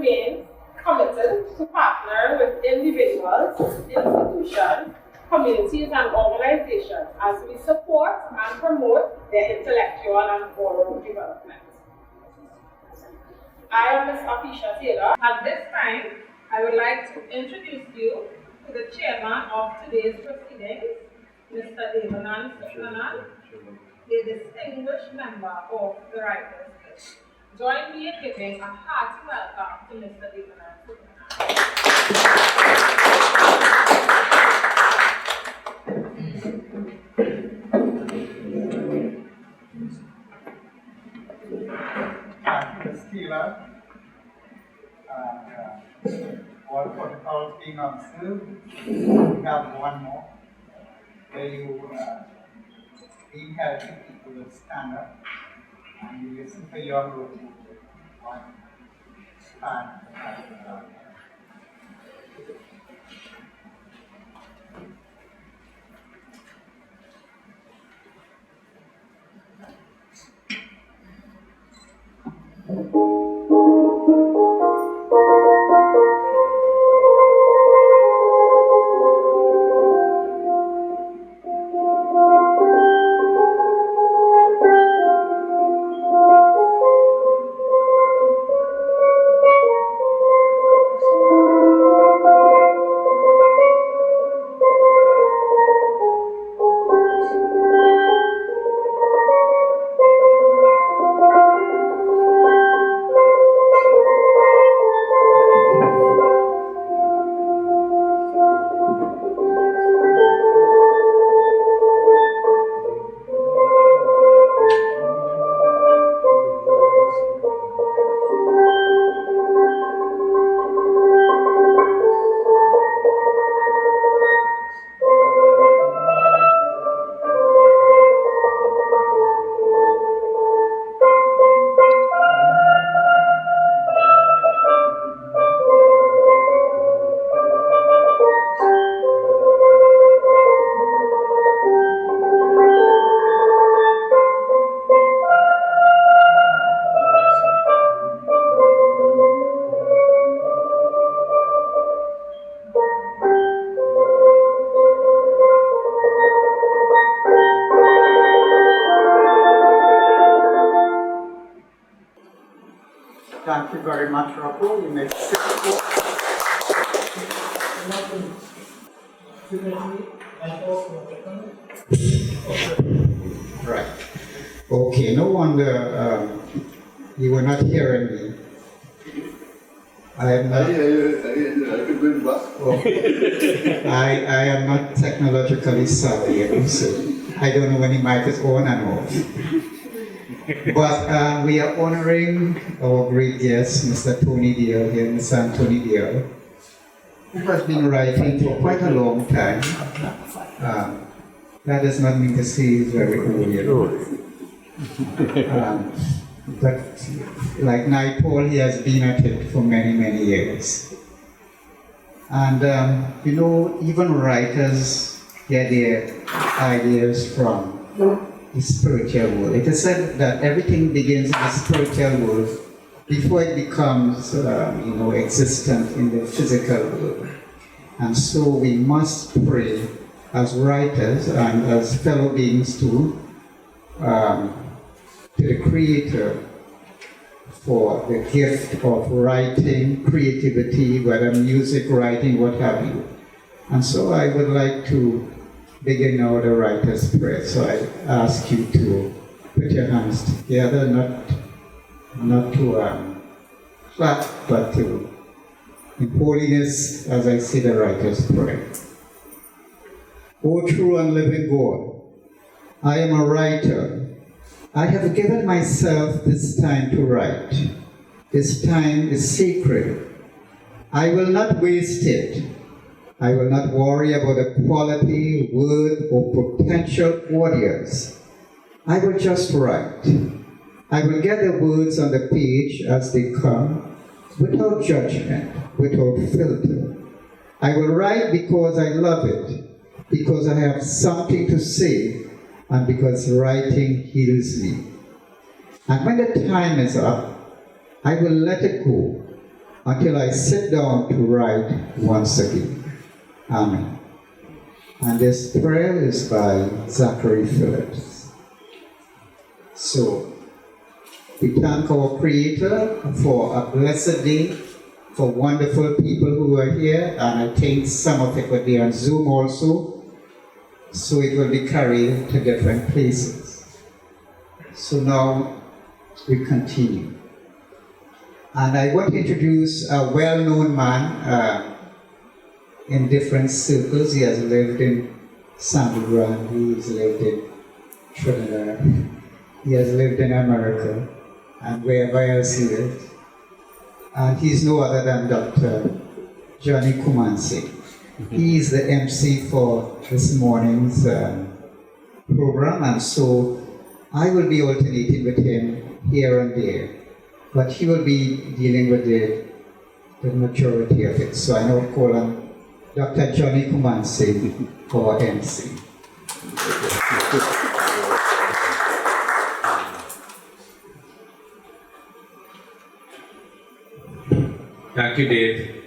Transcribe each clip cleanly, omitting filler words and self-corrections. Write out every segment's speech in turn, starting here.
remains committed to partner with individuals, institutions, communities, and organizations as we support and promote their intellectual and oral development. I am Ms. Afisha Taylor. At this time, I would like to introduce you to the chairman of today's proceedings, Mr. Devanan Sukranan, a distinguished member of the Writers Guild. Join me in giving a hearty welcome to Mr. Devanan Sukranan. Thank you, Ms. Taylor. All protocols being observed, we have one more where you, being healthy, people will stand up and you listen to your group. One, Thank you very much, Rocco. You may sit. Right. Okay, no wonder you were not hearing me. I am not. I am not technologically savvy, so I don't know when the mic is on and off. But we are honoring our great guest, Mr. Tony Deyal here, Mr. Tony Deyal, who has been writing for quite a long time. That does not mean to say he's very old yet. But like Naipaul, he has been at it for many, many years. And even writers get their ideas from the spiritual world. It is said that everything begins in the spiritual world before it becomes, existent in the physical world. And so we must pray as writers and as fellow beings to the Creator for the gift of writing, creativity, whether music, writing, what have you. And so I would like to begin now the writer's prayer. So I ask you to put your hands together, not to clap, but to, in holiness, as I say the writer's prayer. O true and living God, I am a writer. I have given myself this time to write. This time is sacred. I will not waste it. I will not worry about the quality, word, or potential audience. I will just write. I will get the words on the page as they come, without judgment, without filter. I will write because I love it, because I have something to say, and because writing heals me. And when the time is up, I will let it go. until I sit down to write once again. Amen. And this prayer is by Zachary Phillips. So, we thank our Creator for a blessed day, for wonderful people who are here, and I think some of it will be on Zoom also, so it will be carried to different places. So now we continue. And I want to introduce a well-known man in different circles. He has lived in San Grande, he's lived in Trinidad, he has lived in America, and wherever else he lives. And he's no other than Dr. Johnny Kumansi. He is the MC for this morning's program, and so I will be alternating with him here and there, but he will be dealing with the majority of it. So I now call on Dr. Johnny Kumansi for MC. Thank you, Dave.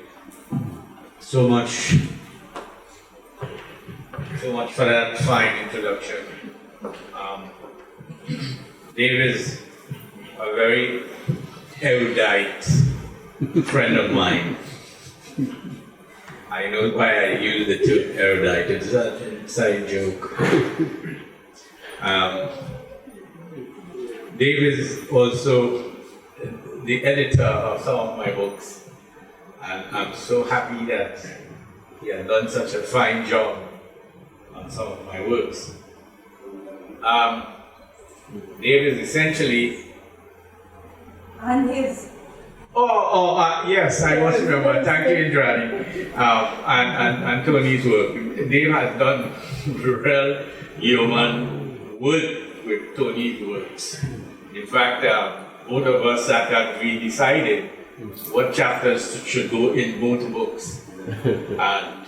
So much for that fine introduction. Dave is a very erudite friend of mine. I know why I use the term erudite. It's an inside joke. Dave is also the editor of some of my books. And I'm so happy that he has done such a fine job on some of my works. Dave is essentially... And his... Yes, I must remember. Thank you, Indrani. And Tony's work. Dave has done real human work with Tony's works. In fact, both of us sat and we decided what chapters should go in both books. And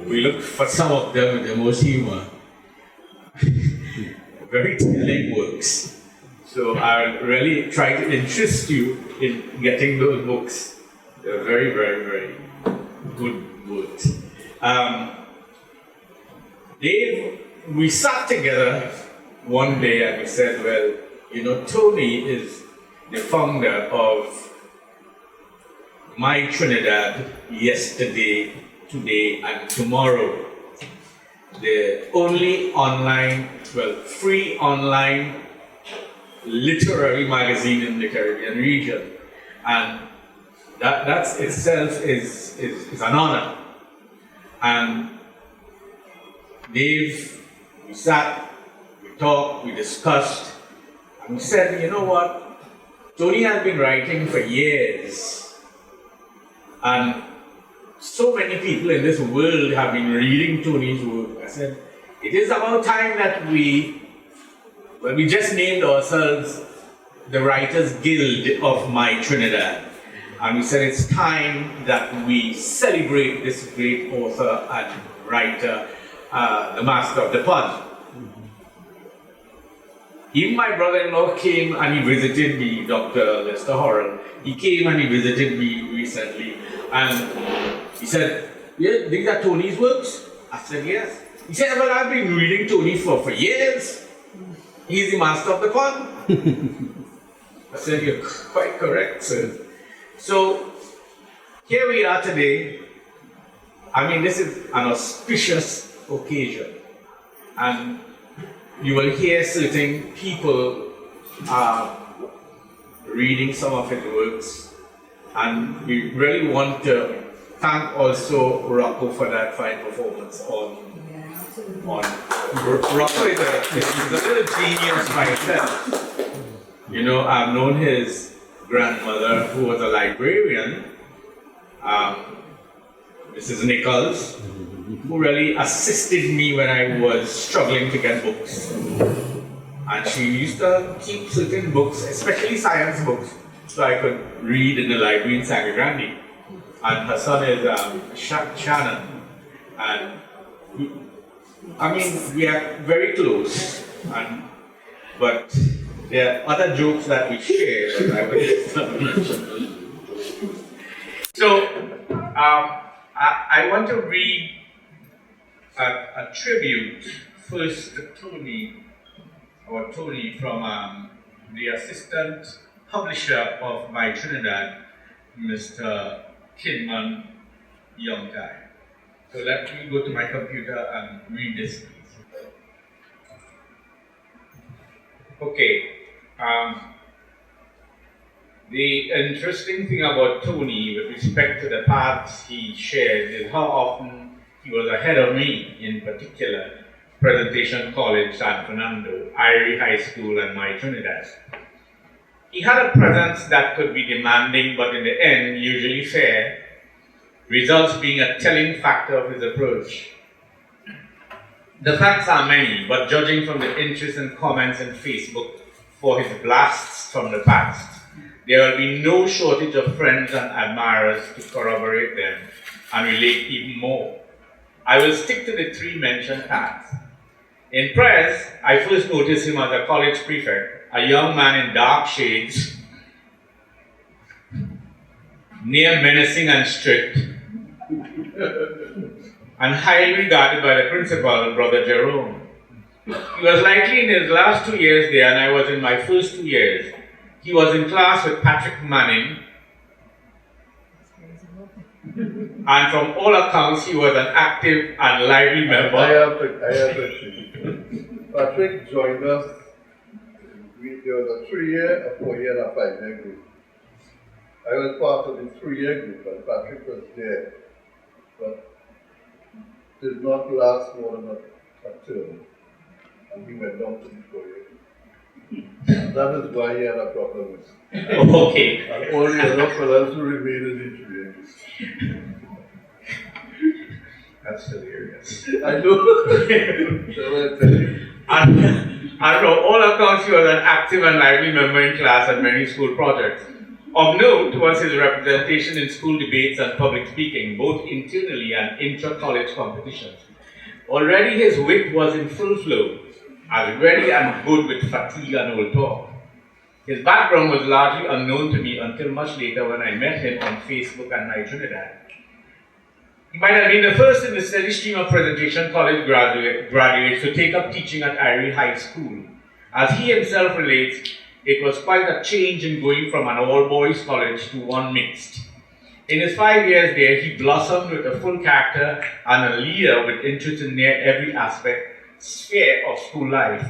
we looked for some of them with the most humor. Very telling works. So I really try to interest you in getting those books. They're very, very, very good works. Dave, we sat together one day and we said, well, you know, Tony is the founder of My Trinidad, Yesterday, Today, and Tomorrow. The only online, free online literary magazine in the Caribbean region. And that itself is an honor. And Dave, we sat, we talked, we discussed, and we said, you know what? Tony has been writing for years. And so many people in this world have been reading Tony's work. I said, it is about time that we just named ourselves the Writers Guild of My Trinidad. And we said it's time that we celebrate this great author and writer, the master of the pun. Even my brother-in-law came and he visited me, Dr. Lester Horrell. He came and he visited me recently. And he said, yeah, these are Tony's works? I said, yes. He said, well, I've been reading Tony for years. He's the master of the pun. I said, you're quite correct, sir. So, here we are today. I mean, this is an auspicious occasion. And you will hear certain people reading some of his works. And we really want to thank also Rocco for that fine performance on Rocco is a little genius by himself. You know, I've known his grandmother, who was a librarian, Mrs. Nichols, who really assisted me when I was struggling to get books. And she used to keep certain books, especially science books, so I could read in the library in San Grande. And her son is Shannon. And we are very close. But there are other jokes that we share that I will not mention. So, I want to read a tribute first to Tony from the assistant publisher of My Trinidad, Mr. Kidman Young Guy. So let me go to my computer and read this, please. Okay. The interesting thing about Tony with respect to the paths he shared is how often he was ahead of me, in particular, Presentation College, San Fernando, Irie High School, and My Trinidad. He had a presence that could be demanding, but in the end, usually fair, results being a telling factor of his approach. The facts are many, but judging from the interest and comments in Facebook for his blasts from the past, there will be no shortage of friends and admirers to corroborate them and relate even more. I will stick to the three mentioned paths. In press, I first noticed him as a college prefect, a young man in dark shades, near menacing and strict, and highly regarded by the principal, Brother Jerome. He was likely in his last 2 years there, and I was in my first 2 years. He was in class with Patrick Manning, and from all accounts, he was an active and lively member. I have to Patrick joined us. There was a 3-year, a 4-year, and a 5-year group. I was part of the 3-year group, and Patrick was there, but did not last more than a term, and he went down to the 4-year group. That is why he had a problem with Okay. and all the other fellows who remained in the 3-year group. That's hilarious. I know. Shall I tell you? And from all accounts, he was an active and lively member in class and many school projects. Of note was his representation in school debates and public speaking, both internally and intra-college competitions. Already his wit was in full flow, as ready and good with fatigue and old talk. His background was largely unknown to me until much later when I met him on Facebook and My Trinidad. He might have been the first in the steady stream of Presentation College graduates to take up teaching at Irie High School. As he himself relates, it was quite a change in going from an all-boys college to one mixed. In his 5 years there, he blossomed with a full character and a leader with interest in near every sphere of school life.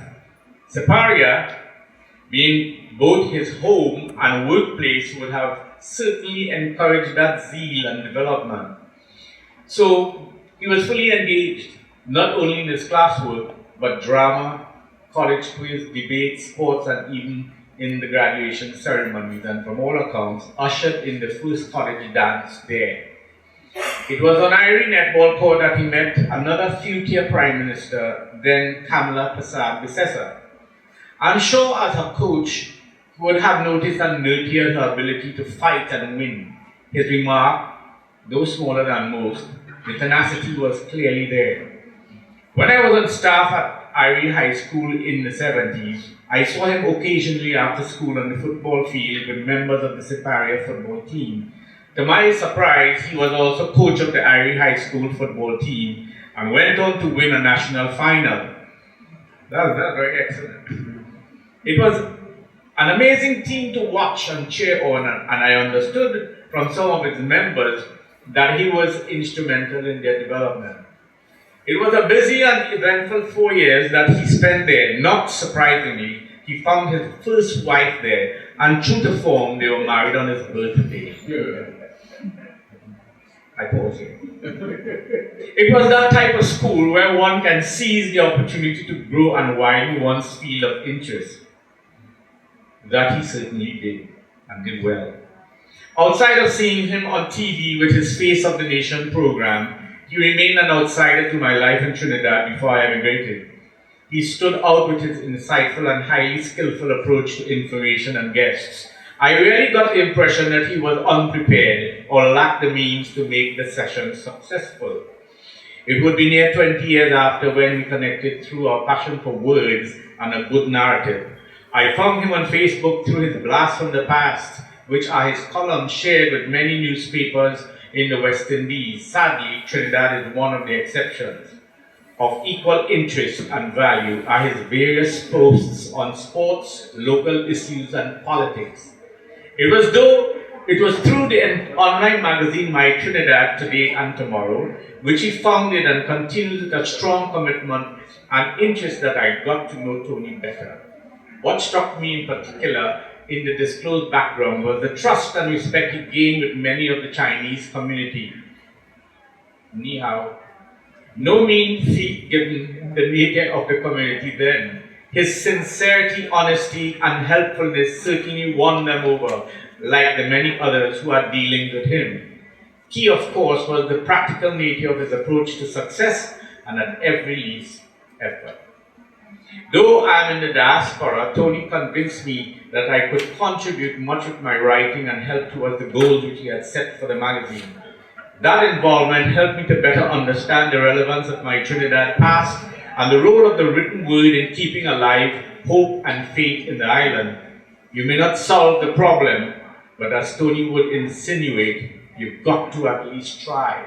Separia, being both his home and workplace, would have certainly encouraged that zeal and development. So he was fully engaged, not only in his classwork, but drama, college quiz, debates, sports, and even in the graduation ceremonies, and from all accounts, ushered in the first college dance there. It was on Irie netball court that he met another future Prime Minister, then Kamala Persad-Bissessar. I'm sure as her coach, he would have noticed and nurtured her ability to fight and win. His remark, though smaller than most, the tenacity was clearly there. When I was on staff at Irie High School in the 70s, I saw him occasionally after school on the football field with members of the Separia football team. To my surprise, he was also coach of the Irie High School football team and went on to win a national final. That's very excellent. It was an amazing team to watch and cheer on, and I understood from some of its members that he was instrumental in their development. It was a busy and eventful 4 years that he spent there. Not surprisingly, he found his first wife there, and true to form, they were married on his birthday. I pause here. It was that type of school where one can seize the opportunity to grow and widen one's field of interest. That he certainly did, and did well. Outside of seeing him on TV with his Face of the Nation program, he remained an outsider to my life in Trinidad before I emigrated. He stood out with his insightful and highly skillful approach to information and guests. I really got the impression that he was unprepared or lacked the means to make the session successful. It would be near 20 years after when we connected through our passion for words and a good narrative. I found him on Facebook through his blast from the past, which are his columns shared with many newspapers in the West Indies. Sadly, Trinidad is one of the exceptions. Of equal interest and value are his various posts on sports, local issues, and politics. It was through the online magazine My Trinidad Today and Tomorrow, which he founded and continues with a strong commitment and interest, that I got to know Tony better. What struck me in particular in the disclosed background was the trust and respect he gained with many of the Chinese community. Ni hao. No mean feat given the nature of the community then. His sincerity, honesty, and helpfulness certainly won them over, like the many others who are dealing with him. Key, of course, was the practical nature of his approach to success and at every least effort. Though I am in the diaspora, Tony convinced me that I could contribute much with my writing and help towards the goals which he had set for the magazine. That involvement helped me to better understand the relevance of my Trinidad past and the role of the written word in keeping alive hope and faith in the island. You may not solve the problem, but as Tony would insinuate, you've got to at least try.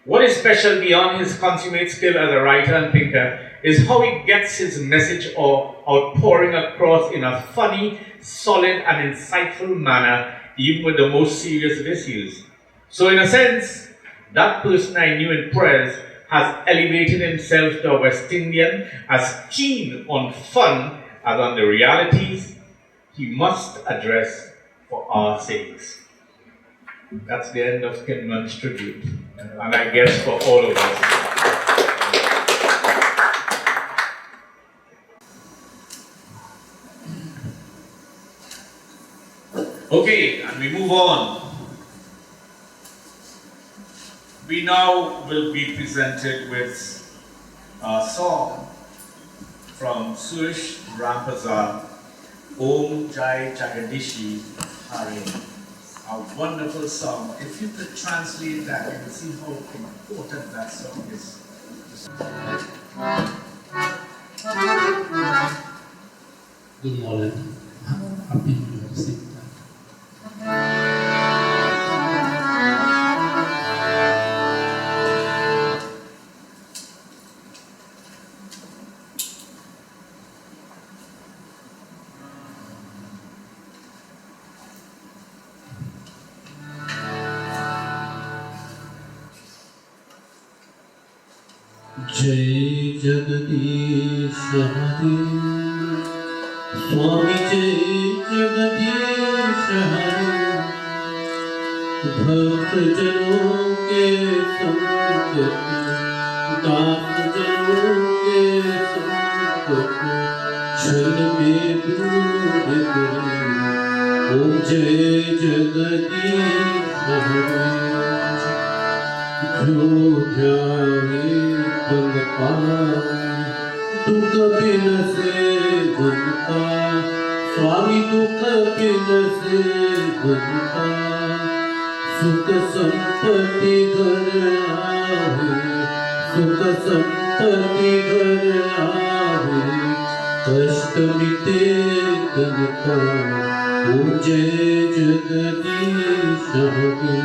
What is special beyond his consummate skill as a writer and thinker is how he gets his message or outpouring across in a funny, solid, and insightful manner, even with the most serious of issues. So in a sense, that person I knew in prayers has elevated himself to a West Indian as keen on fun as on the realities he must address for our sakes. That's the end of Kinman's tribute, and I guess for all of us. Okay, and we move on. We now will be presented with a song from Suresh Rampazar, Om Jai Jagadishi Hare. A wonderful song. If you could translate that, you will see how important that song is. Good morning. Happy New Year. जय जगदीश हरे स्वामी जय जगदीश हरे भक्त जनों के संकट दास जनों के संकट क्षण में दूर करे ओम जय जगदीश हरे जो ध्यावे पल पावे दुख बिन से बनता स्वामी दुख बिन से बनता सुख संपत्ति घर आवे सुख संपत्ति घर आवे कष्ट मिटे तन का ओम जय जगदीश हरे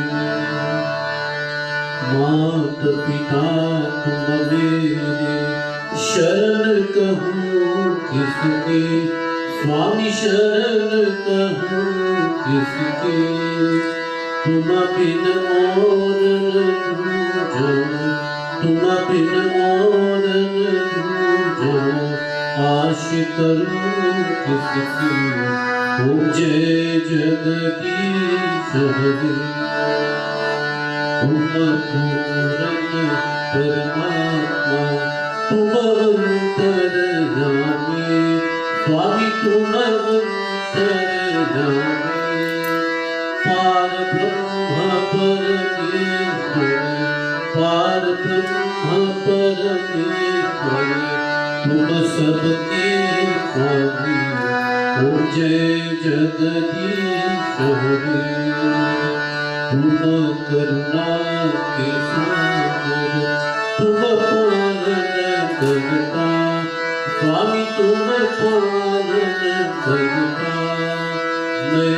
मात पिता तुम मेरे शरण कहूँ किसके स्वामी शरण कहूँ किसके तुम बिन और न दूजो तुम बिन और न दूजो आश करूँ किसकी ओ जय जगदीश हरे तुम पूरन परमात्मा तुम अंतर्यामी स्वामी तुम अंतर्यामी पार ब्रह्म परमेश्वर पार ब्रह्म परमेश्वर तुम सबके स्वामी ओ जय जगदीश हरे तुम करुणा के सागर तुम पालन करता स्वामी तुम पालन करता मैं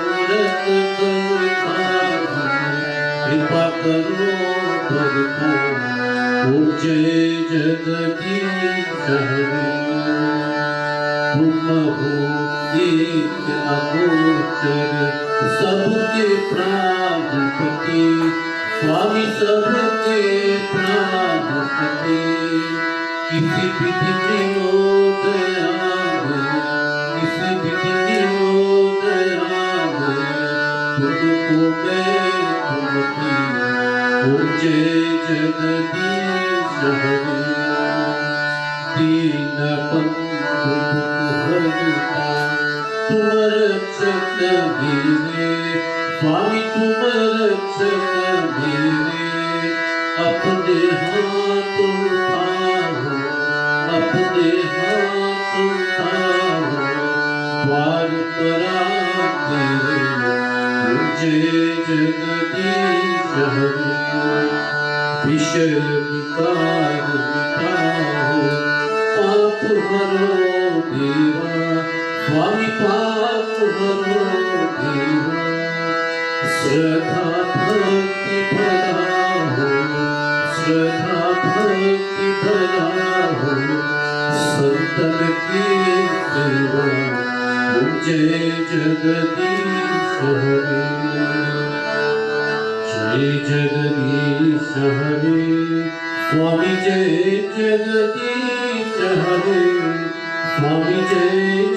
मनोरथ कर भावे कृपा करो भरपूर ओ जय जगदीश हरे तुम हो एक अगोचर सबके प्राणपति स्वामी सबके प्राणपति किसी विधि निरोधया में किसी विधि निरोधया में तुमको मैं तुमकी ओ जय जगदीश हरे दीन बंधु हरता तुम रक्षक मेरे स्वामी तुम रक्षक मेरे अपने हाथ उठाओ अपने हाथ उठाओ द्वार पर तेरे जय जगदीश हरे विषय विकार मिटाओ पाप हरो देवा स्वामी पाप हरो देवा श्रद्धा भक्ति बढ़ाओ श्रद्धा भक्ति बढ़ाओ संतन की सेवा ओ जय जगदीश हरे जय जगदीश हरे स्वामी जय जगदीश हरे स्वामी जय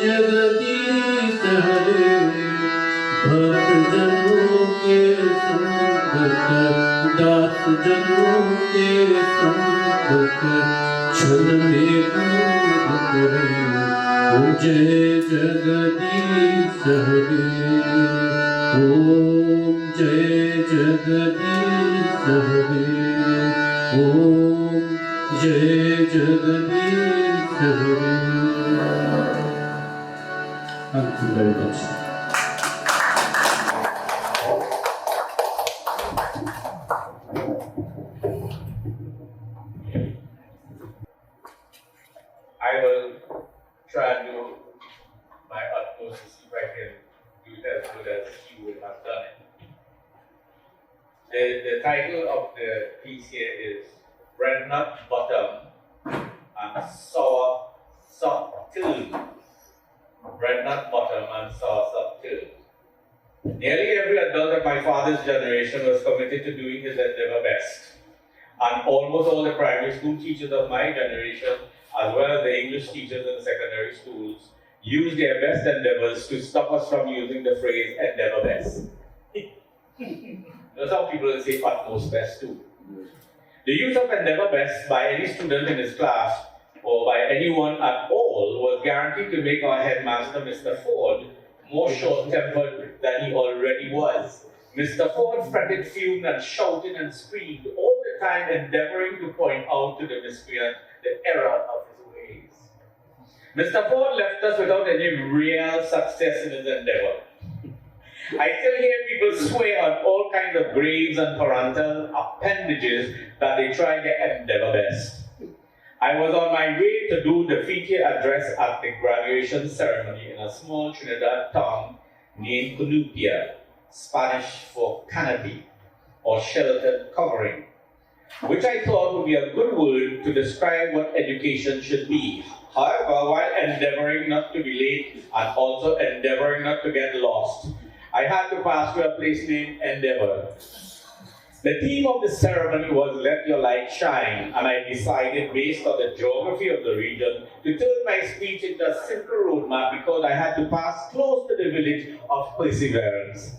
जगदीश हरे भक्त जनों के संकट दास जनों के संकट क्षण में दूर करे ओ जय जगदीश हरे ओम जय जगदीश हरे ओम जय जगदीश हरे Thank you very much. I will try and do my utmost to see if I can do it as good as you would have done it. The title of the piece here is Bread Nut Bottom and Sour Subtle. Bread Nut Bottom and Sour Subtle. Nearly every adult of my father's generation was committed to doing his endeavor best. And almost all the primary school teachers of my generation, as well as the English teachers in secondary schools, used their best endeavors to stop us from using the phrase endeavor best. There's some people that say utmost best too. The use of endeavor best by any student in his class or by anyone at all was guaranteed to make our headmaster, Mr. Ford, more short-tempered than he already was. Mr. Ford fretted, fumed, and shouted and screamed, all the time endeavoring to point out to the miscreant the error of his ways. Mr. Ford left us without any real success in his endeavor. I still hear people swear on all kinds of grades and parental appendages that they try their endeavor best. I was on my way to do the feature address at the graduation ceremony in a small Trinidad town named Cunupia, Spanish for canopy or sheltered covering, which I thought would be a good word to describe what education should be. However, while endeavoring not to be late and also endeavoring not to get lost, I had to pass through a place named Endeavor. The theme of the ceremony was Let Your Light Shine, and I decided, based on the geography of the region, to turn my speech into a simple roadmap because I had to pass close to the village of Perseverance,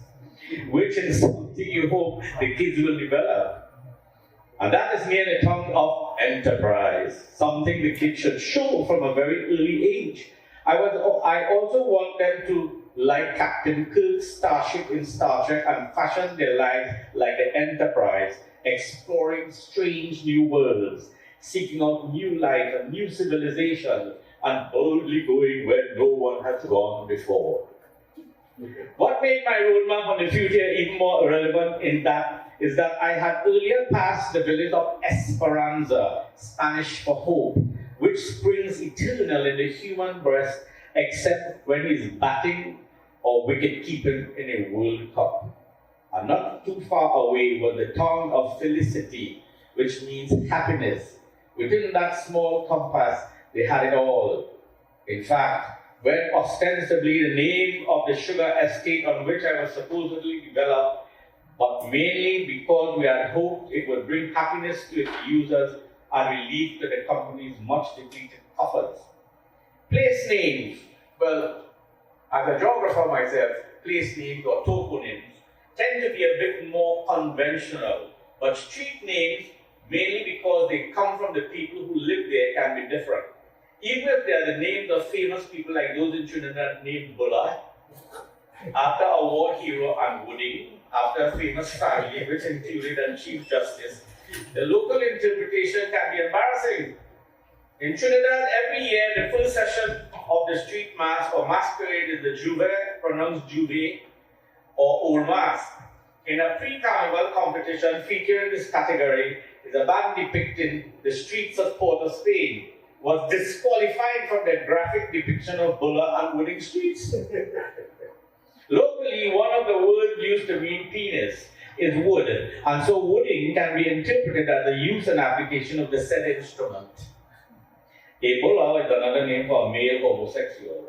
which is something you hope the kids will develop. And that is near the tongue of enterprise, something the kids should show from a very early age. I also want them to, like Captain Kirk's starship in Star Trek, and fashion their lives like the Enterprise, exploring strange new worlds, seeking out new life and new civilizations, and boldly going where no one has gone before. What made my roadmap on the future even more relevant is that I had earlier passed the village of Esperanza, Spanish for hope, which springs eternal in the human breast except when he's batting or wicket-keeping in a World Cup. And not too far away was the town of Felicity, which means happiness. Within that small compass, they had it all. In fact, when ostensibly the name of the sugar estate on which I was supposedly developed, but mainly because we had hoped it would bring happiness to its users and relief to the company's much depleted coffers. Place names, well, as a geographer myself, place names or toponyms tend to be a bit more conventional, but street names, mainly because they come from the people who live there, can be different. Even if they are the names of famous people like those in Trinidad named Bulla, after a war hero, and Woody, after a famous family which included a Chief Justice, the local interpretation can be embarrassing. In Trinidad, every year, the first session of the street mass or masquerade is the Juve, pronounced Juve, or Old Mass. In a pre-carnival competition featuring this category, is a band depicting the streets of Port of Spain, was disqualified from the graphic depiction of Bulla and Wooding streets. Locally, one of the words used to mean penis is wood, and so wooding can be interpreted as the use and application of the said instrument. A Bulla is another name for a male homosexual.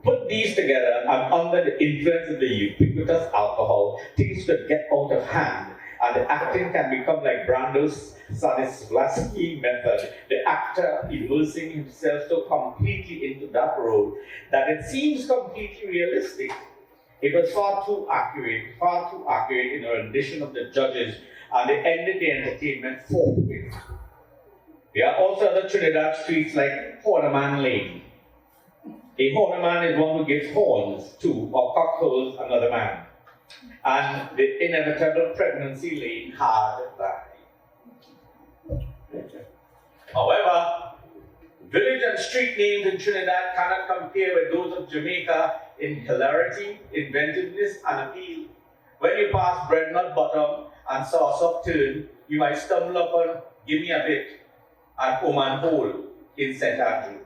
Put these together, and under the influence of the ubiquitous alcohol, things could get out of hand, and the acting can become like Brando's Stanislavski method, the actor immersing himself so completely into that role that it seems completely realistic. It was far too accurate in the rendition of the judges, and they ended the entertainment forthwith. There are also other Trinidad streets like Hornaman Lane. A hornaman is one who gives horns to or cockholes another man. And the inevitable pregnancy lane hard by. However, village and street names in Trinidad cannot compare with those of Jamaica in hilarity, inventiveness, and appeal. When you pass Breadnut Bottom and Sauce Turn, you might stumble upon Give Me a Bit and Oman Hole in St. Andrew.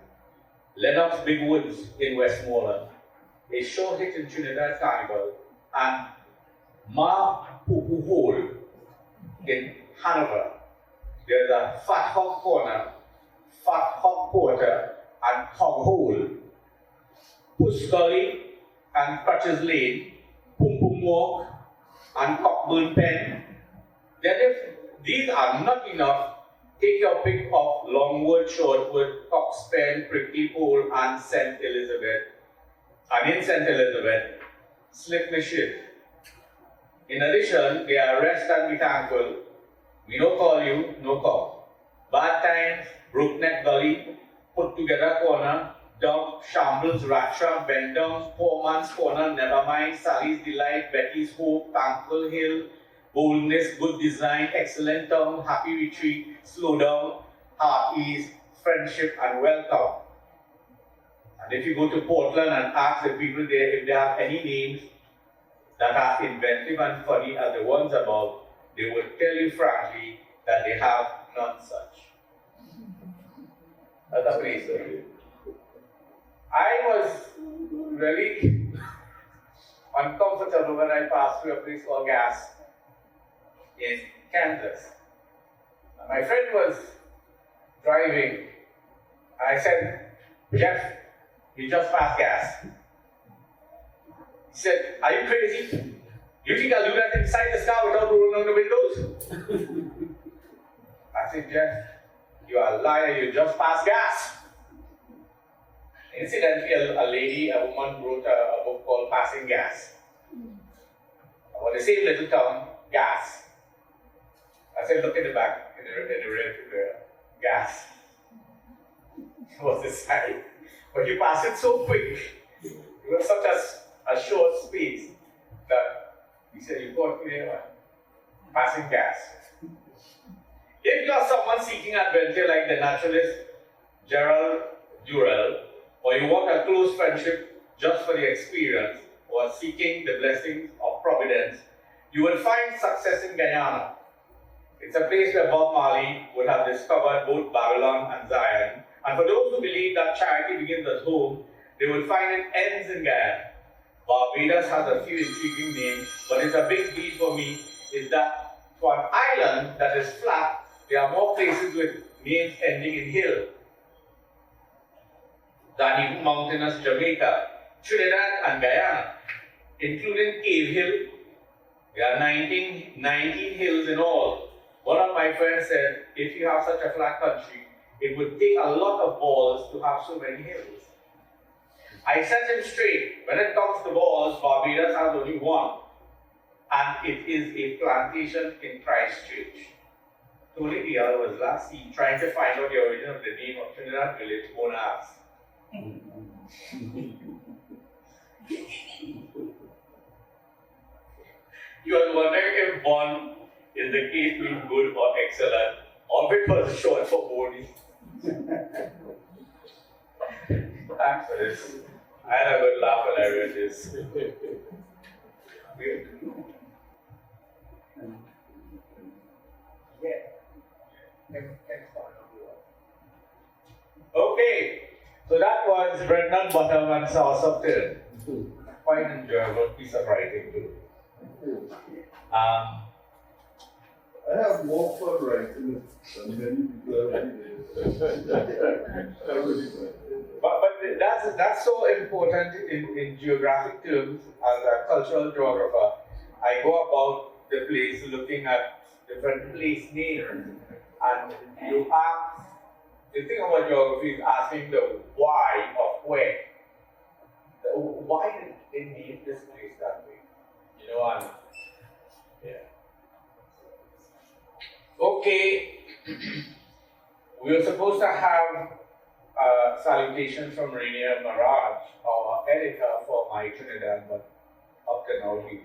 Lennox Big Woods in Westmoreland, a short hit in Trinidad Carnival, and Ma Poo Hole in Hanover. There's a Fat Hog Corner, Fat Hog Quarter, and Hog Hole. Puss Gully and Crutches Lane, Pum Pum Walk, and Cockburn Pen. These are not enough. Take your pick of Longwood, Shortwood, Cox Pen, Prickly Pole, and St. Elizabeth. And in St. Elizabeth, Slip the Shit. In addition, they are Rest and Be Thankful, We No Call You, No Call. Bad Times, Broke Neck Gully, Put Together Corner, Dump, Shambles, Rattrap, Bend Downs, Poor Man's Corner, Nevermind, Sally's Delight, Betty's Hope, Thankful Hill, Boldness, Good Design, Excellent Tongue, Happy Retreat, Slow Down, Heart Ease, Friendship, and Welcome. And if you go to Portland and ask the people there if they have any names that are inventive and funny as the ones above, they would tell you frankly that they have none such. That's a place for you. I was really uncomfortable when I passed through a place called Gas in Kansas. And my friend was driving. I said, Jeff, you just passed Gas. He said, are you crazy? You think I'll do that inside this car without rolling down the windows? I said, Jeff, you are a liar, you just passed Gas. Incidentally, a woman wrote a book called Passing Gas. About the same little town, Gas. I said, look in the back, in the rear, the gas. Was the sign. But you pass it so quick. It was such a short space that he said, you got clear, passing gas. If you are someone seeking adventure like the naturalist Gerald Durrell, or you want a close friendship just for the experience, or seeking the blessings of Providence, you will find success in Guyana. It's a place where Bob Marley would have discovered both Babylon and Zion. And for those who believe that charity begins at home, they will find it ends in Guyana. Barbados has a few intriguing names, but it's a big deal for me is that for an island that is flat, there are more places with names ending in hill than even mountainous Jamaica, Trinidad and Guyana, including Cave Hill. There are 19 hills in all. One of my friends said, if you have such a flat country, it would take a lot of balls to have so many hills. I set him straight. When it comes to balls, Barbados has only one, and it is a plantation in Christchurch. Tony Deyal was last seen trying to find out the origin of the name of Trinidad village, Monas. You was wondering if Bon is the case being good or excellent, or if it was short for Bonnie. Thanks for this. I had a good laugh when I read this. Okay, so that was Brendan Bottom and Sauce of Tin. Quite enjoyable piece of writing too. I have more fun writing than many people But that's so important in geographic terms as a cultural geographer. I go about the place looking at different place names, and you ask, the thing about geography is asking the why of where. Why did they name this place that way? You know, and yeah. Okay, we were supposed to have a salutation from Rainier Mirage, our editor for My Trinidad, but up to now he's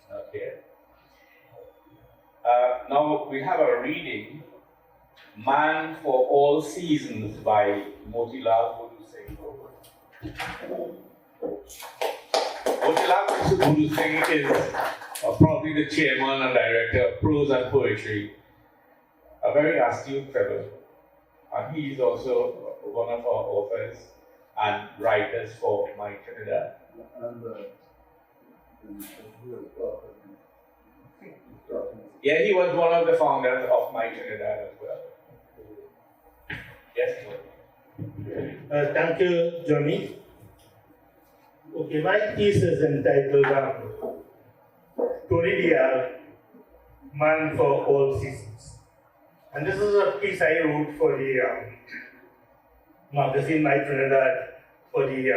not here. Now we have a reading, Man for All Seasons by Motilal Voodoo Singh. Motilal Voodoo Singh is probably the chairman and director of Prose and Poetry, a very astute fellow, and he is also one of our authors and writers for My Trinidad. Yeah, he was one of the founders of My Trinidad as well. Yes, sir. Thank you, Johnny. Okay, my piece is entitled Tony Deyal, Man for All Seasons. And this is a piece I wrote for the magazine My Trinidad for the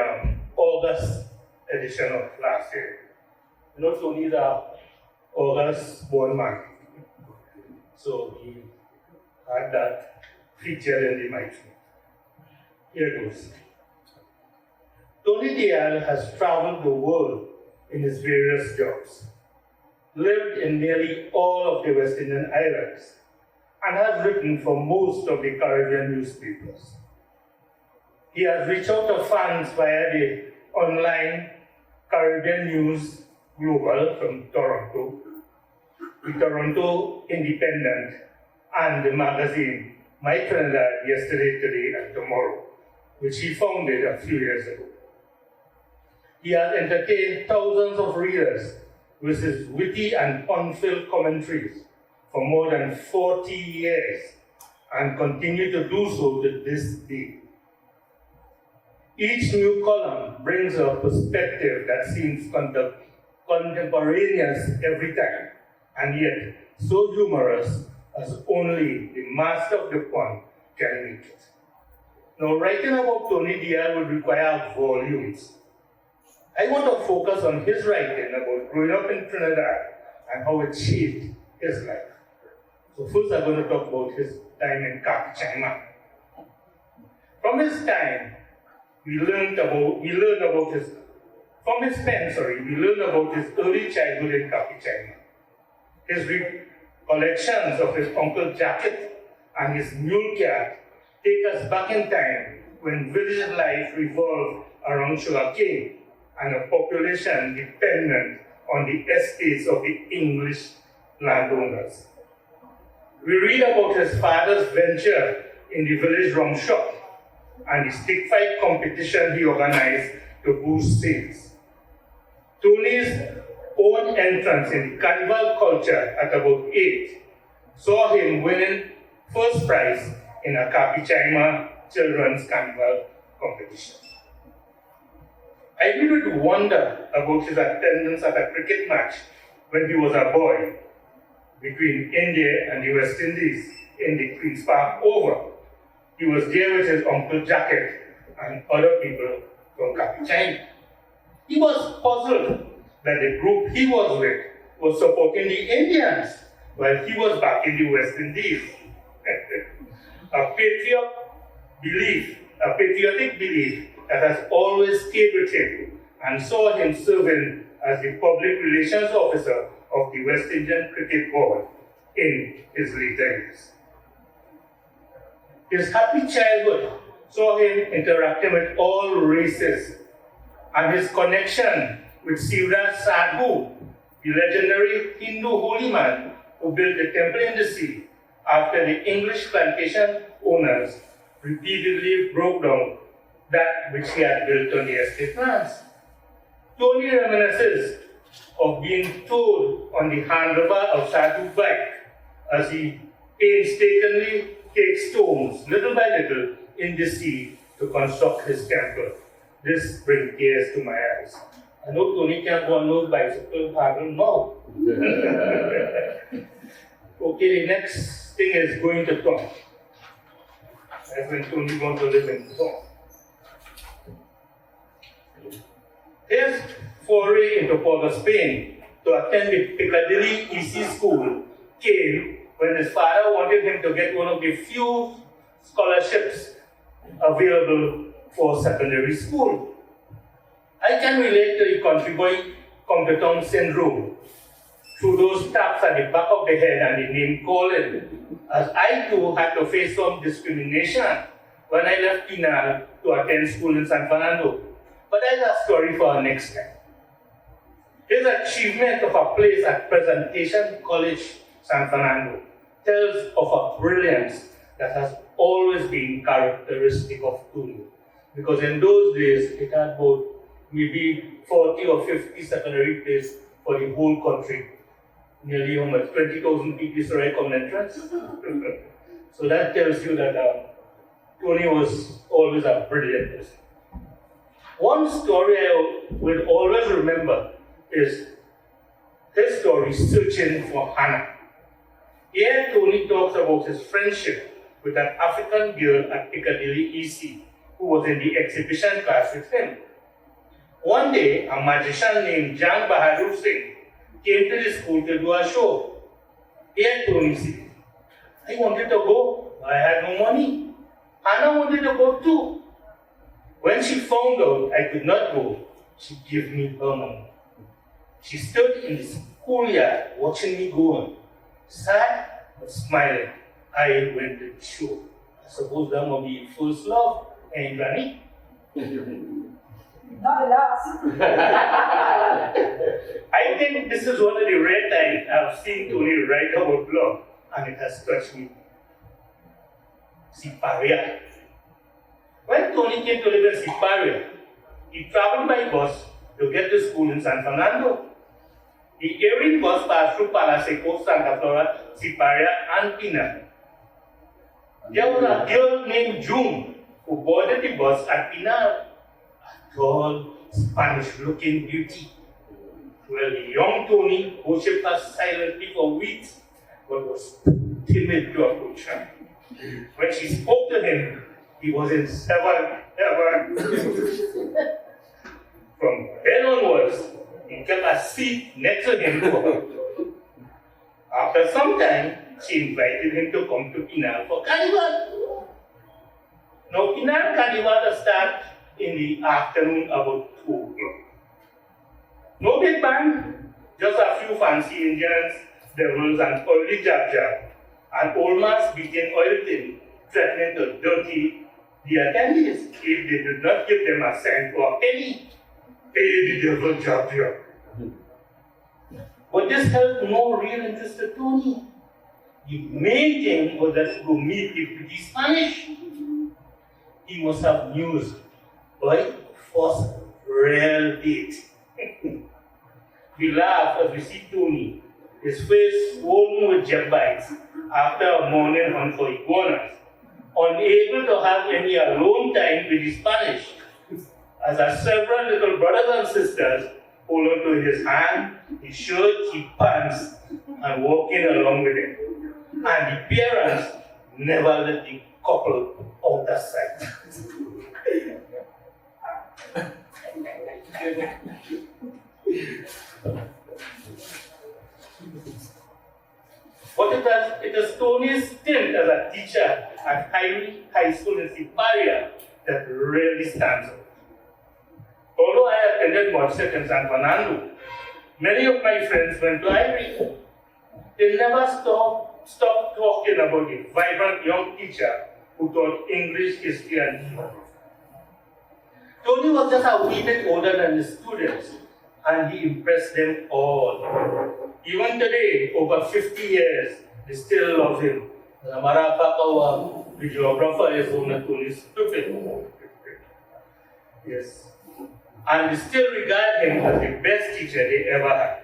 August edition of last year. You know, Tony is a August born man. So he had that featured in the My Trinidad. Here goes. Tony Deyal has traveled the world in his various jobs, lived in nearly all of the West Indian islands, and has written for most of the Caribbean newspapers. He has reached out to fans via the online Caribbean News Global from Toronto, the Toronto Independent, and the magazine My Trinidad Yesterday, Today, and Tomorrow, which he founded a few years ago. He has entertained thousands of readers with his witty and fun-filled commentaries for more than 40 years and continue to do so to this day. Each new column brings a perspective that seems contemporaneous every time, and yet so humorous as only the master of the pun can make it. Now, writing about Tony Deyal would require volumes. I want to focus on his writing about growing up in Trinidad and how it shaped his life. So first I'm going to talk about his time in Capichana. From his time, we learn about his early childhood in Capichana. His recollections of his Uncle Jacket and his mule cat take us back in time when village life revolved around sugarcane and a population dependent on the estates of the English landowners. We read about his father's venture in the village rum shop and the stick fight competition he organized to boost sales. Tony's own entrance in carnival culture at about 8 saw him winning first prize in a Capichaima children's carnival competition. I really would wonder about his attendance at a cricket match when he was a boy between India and the West Indies in the Queen's Park Oval. He was there with his Uncle Jacket and other people from Capichaima. He was puzzled that the group he was with was supporting the Indians while he was back in the West Indies. A patriotic belief that has always stayed with him and saw him serving as the public relations officer of the West Indian Cricket Board in his later years. His happy childhood saw him interacting with all races, and his connection with Sivraj Sadhu, the legendary Hindu holy man who built the temple in the sea after the English plantation owners repeatedly broke down that which he had built on the estate lands. Tony reminisces of being towed on the handlebar of Sadhu's bike as he painstakingly takes stones, little by little, in the sea to construct his temple. This brings tears to my eyes. I know Tony can't go on those bicycles, I don't know. Okay, the next thing is going to Tom. That's when Tony going to live in Tom. His foray into Port of Spain to attend the Piccadilly EC school came when his father wanted him to get one of the few scholarships available for secondary school. I can relate to the country boy come-to-town syndrome through those taps at the back of the head and the name calling, as I too had to face some discrimination when I left Pinal to attend school in San Fernando. But that's a story for our next time. His achievement of a place at Presentation College, San Fernando, tells of a brilliance that has always been characteristic of Tony. Because in those days, it had about maybe 40 or 50 secondary places for the whole country. Nearly almost 20,000 people saw a common entrance. So that tells you that Tony was always a brilliant person. One story I will always remember is his story, Searching for Hannah. Here, Tony talks about his friendship with an African girl at Piccadilly EC who was in the exhibition class with him. One day, a magician named Jang Bahadur Singh came to the school to do a show. Here, Tony said, I wanted to go, but I had no money. Hannah wanted to go too. When she found out I could not go, she gave me her money. She stood in the schoolyard watching me go on, sad but smiling. I went to the show. I suppose that must be first love, ain't Granny? Not the last. I think this is one of the rare times I've seen Tony write about love, and it has touched me. Siparia. When Tony came to live in Siparia, he traveled by bus to get to school in San Fernando. The airing bus passed through Palaseco, Santa Flora, Siparia, and Pina. There was a girl named June who boarded the bus at Pinal, a tall, Spanish-looking beauty. Well, the young Tony worshipped her silently for weeks, but was timid to approach her. When she spoke to him, he was in heaven. From then onwards, he kept a seat next to him for her. After some time, she invited him to come to Pinal for Carnival. Now, Pinal Carnival starts in the afternoon about 2 o'clock. No big band, just a few fancy Indians, devils, and oily jab-jab, and old mass beating oil tin, threatening to dirty the attendees if they did not give them a cent or a penny. Pay the devil jab-jab. But this held no real interest to Tony. The main thing was that he would meet the pretty Spanish. He must have news by first real date. We laugh as we see Tony, his face swollen with jet bites after a morning hunt for iguanas, unable to have any alone time with his Spanish, as our several little brothers and sisters hold on to his hand, his shirt, his pants, and walking along with him. And the parents never let the couple out of sight. But it is Tony's stint as a teacher at High School in Siparia that really stands out. Although I attended Montserrat in San Fernando, many of my friends went to Ivory. They never stopped talking about the vibrant young teacher who taught English, history, and geography. Tony was just a wee bit older than the students, and he impressed them all. Even today, over 50 years, they still love him. As a matter of fact, the geographer is one of Tony's stupid. Yes. And they still regard him as the best teacher they ever had.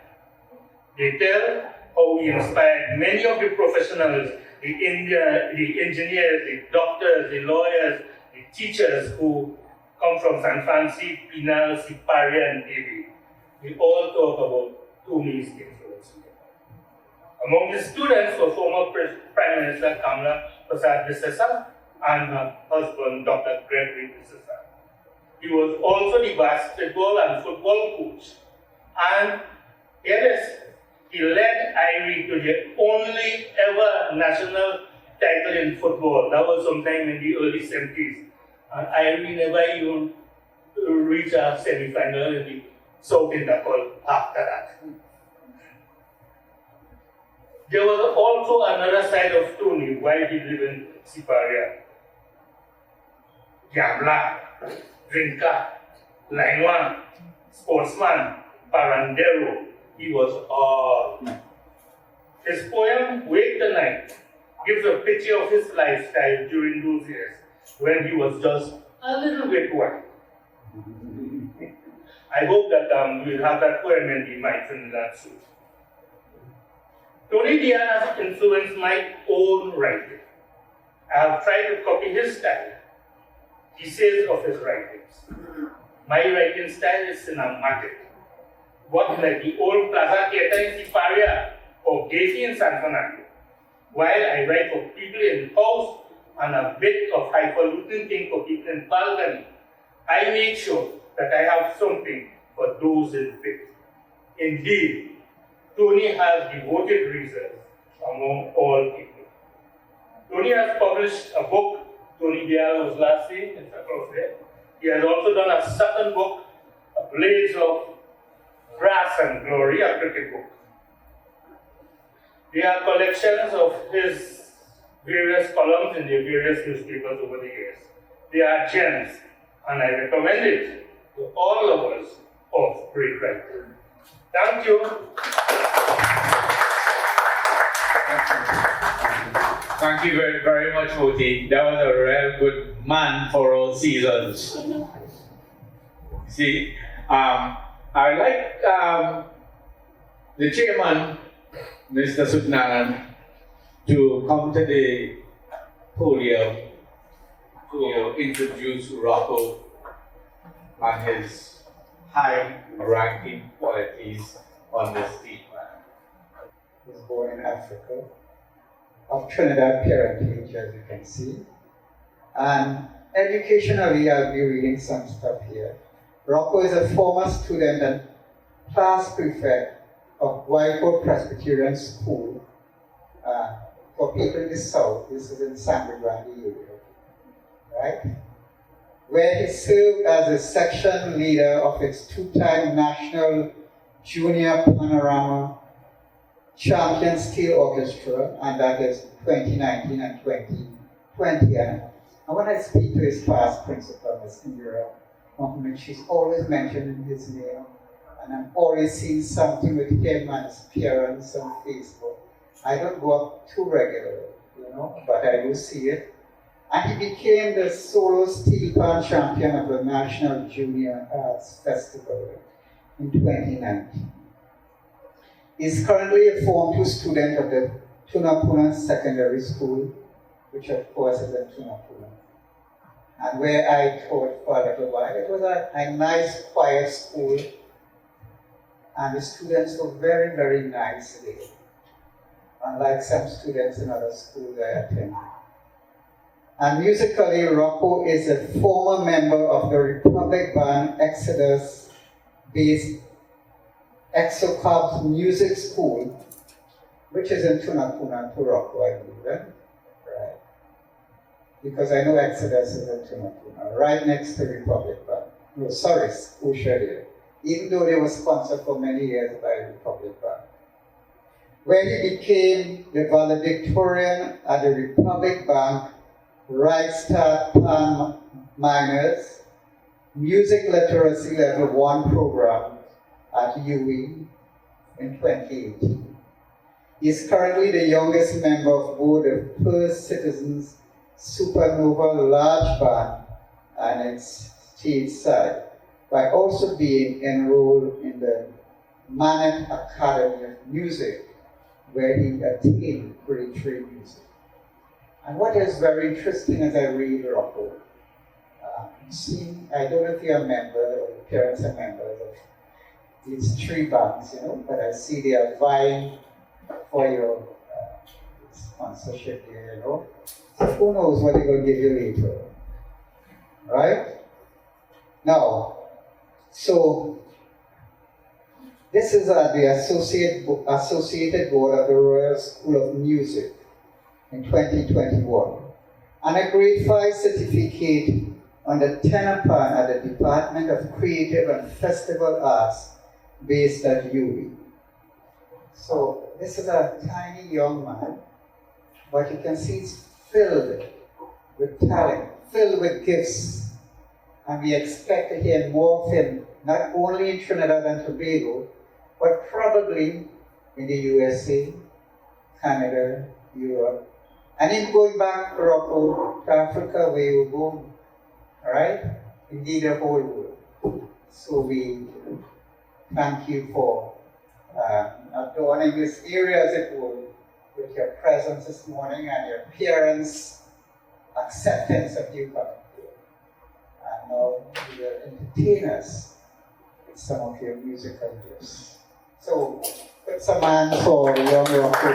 They tell how he inspired many of the professionals, the engineers, the doctors, the lawyers, the teachers who come from San Francisco, Pinal, Siparia, and Davie. We all talk about Tony's influence. Among the students were former Prime Minister Kamala Persad-Bissessar and her husband, Dr. Gregory Bissessar. He was also the basketball and football coach. And yes, he led Ivory to the only ever national title in football. That was sometime in the early 70s. And Ivory never even reached a semi-final in the South Intercol after that. There was also another side of Tony while he lived in Siparia. Gambler, drinker, lineman, sportsman, parandero, he was all. His poem, Wake the Night, gives a picture of his lifestyle during those years when he was just a little bit white. I hope that we'll have that poem in the My Trinidad soon. Tony Deyal has influenced my own writing. I have tried to copy his style. He says of his writings, my writing style is cinematic. What like the old Plaza Theatre in Siparia or Gaiety in San Fernando. While I write for people in house and a bit of highfalutin thing for people in balcony, I make sure that I have something for those in faith. Indeed, Tony has devoted reasons among all people. Tony has published a book. Tony Deyal was last seen, it's across there. He has also done a second book, A Blaze of Brass and Glory, a cricket book. There are collections of his various columns in the various newspapers over the years. They are gems, and I recommend it to all lovers of great writing. Thank you. Thank you very, very much, Oti. That was a real good man for all seasons. See, I like the chairman, Mr. Sutnaran, to come to the podium to introduce Rocco and his high-ranking qualities on the state. He was born in Africa, of Trinidad parentage, as you can see. And educationally, I'll be reading some stuff here. Rocco is a former student and class prefect of Whitehall Presbyterian School for people in the South. This is in Sangre Grande area, right? Where he served as a section leader of its two-time National Junior Panorama Champion Steel Orchestra, and that is 2019 and 2020. And when I speak to his past principal, Ms. Indira, she's always mentioning his name, and I'm always seeing something with him and his parents on Facebook. I don't go up too regularly, but I do see it. And he became the solo steel pan champion of the National Junior Arts Festival in 2019. He's currently a Form 2 student of the Tunapuna Secondary School, which of course is in Tunapuna. And where I taught for a little while, it was a nice, quiet school, and the students were very, very nice there, unlike some students in other schools I attended. And musically, Rocco is a former member of the Republic Band Exodus-based Exocabs Music School, which is in Tunapuna, Rocco, I believe, right? Right. Because I know Exodus is in Tunapuna, right next to Republic Band. No, sorry, Usharia. Even though they were sponsored for many years by Republic Band. Where he became the valedictorian at the Republic Bank Right Start Plan Minors Music Literacy Level 1 program at UE in 2018. He is currently the youngest member of both the First Citizens Supernova Large Band and its stage side, by also being enrolled in the Manet Academy of Music, where he attained grade 3 music. And what is very interesting as I read Rocco, I don't know if you're a member or your parents are members of these 3 bands, but I see they are vying for your sponsorship here, So who knows what they're going to give you later, right? Now, so this is the Associated Board of the Royal School of Music in 2021, and a grade 5 certificate on the tenor plan at the Department of Creative and Festival Arts based at UE. So this is a tiny young man, but you can see he's filled with talent, filled with gifts, and we expect to hear more of him, not only in Trinidad and Tobago, but probably in the USA, Canada, Europe, and in going back to Morocco, to Africa, where you were born, right? Indeed, the whole world. So we thank you for adorning this area, as it were, with your presence this morning and your parents' acceptance of you coming here. And now you will entertain us with some of your musical gifts. So, put some hands for young Rocco.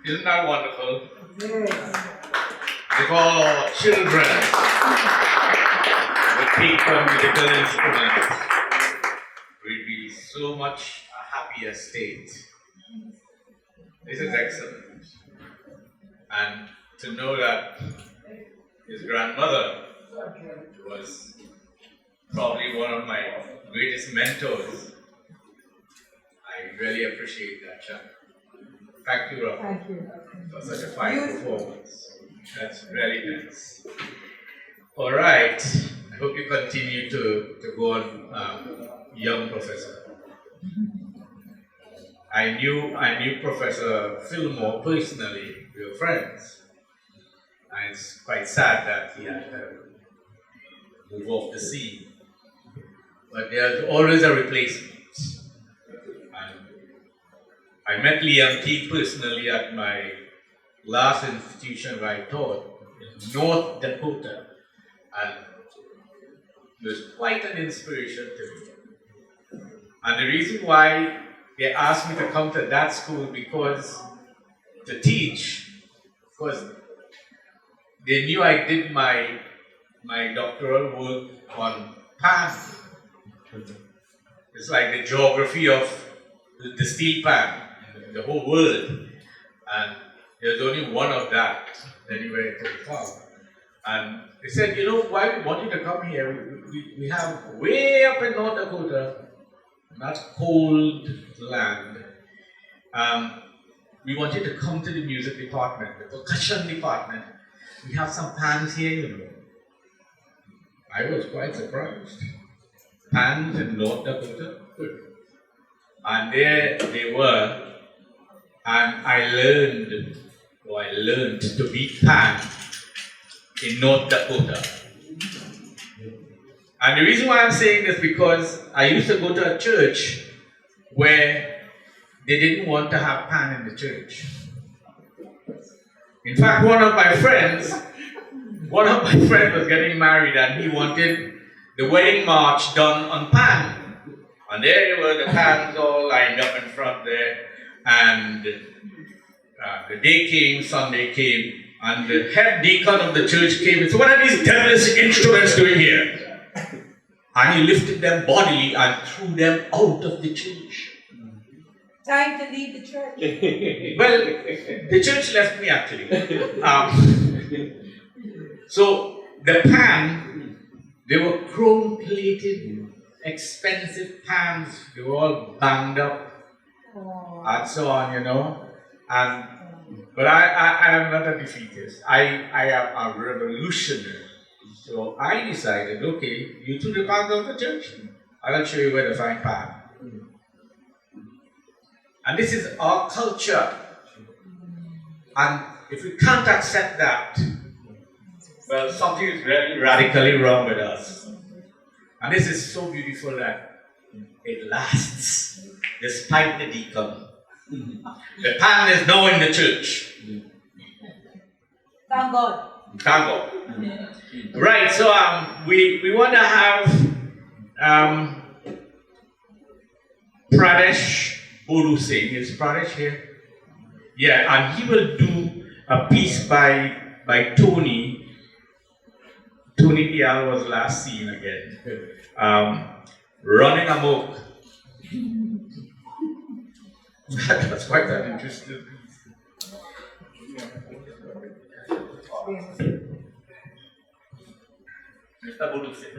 Isn't that wonderful? Yes. If all our children would pick up musical instruments, we'd be so much a happier state. This is excellent. And to know that his grandmother was probably one of my greatest mentors, I really appreciate that, Chuck. Thank you, Rob, Thank you. for such a fine performance. That's really nice. All right. I hope you continue to go on, young professor. I knew Professor Fillmore personally. We were friends. And it's quite sad that he had to move off the scene. But there's always a replacement. And I met Liam T personally at my last institution where I taught in North Dakota, and it was quite an inspiration to me. And the reason why they asked me to come to that school because to teach, because they knew I did my doctoral work on pan. It's like the geography of the steel pan, the whole world, and there's only one of that anywhere to be found. And they said, why we want you to come here? We have way up in North Dakota, that cold land. We want you to come to the music department, the percussion department. We have some pans here, I was quite surprised. Pans in North Dakota? Good. And there they were, and I learned to beat pan in North Dakota. And the reason why I'm saying this because I used to go to a church where they didn't want to have pan in the church. In fact, one of my friends was getting married and he wanted the wedding march done on pan. And there were the pans all lined up in front there, and the day came, Sunday came, and the head deacon of the church came and said, "What are these devilish instruments doing here?" And he lifted them bodily and threw them out of the church. Time to leave the church. Well, the church left me actually. So the pan, they were chrome-plated, expensive pans. They were all banged up and so on, But I am not a defeatist. I am a revolutionary. So I decided, okay, you threw the pans out of the church. I'll show you where to find pan. And this is our culture. And if we can't accept that, well, something is really radically wrong with us. And this is so beautiful that it lasts, despite the deacon. The pan is now in the church. Thank God. Thank God. Right, so we want to have Pradesh Bolu sing. Is Pradesh here? Yeah, and he will do a piece by Tony. Tony Deyal was last seen again. Running Amok. That's quite an interesting piece. Mr. Bolu sing.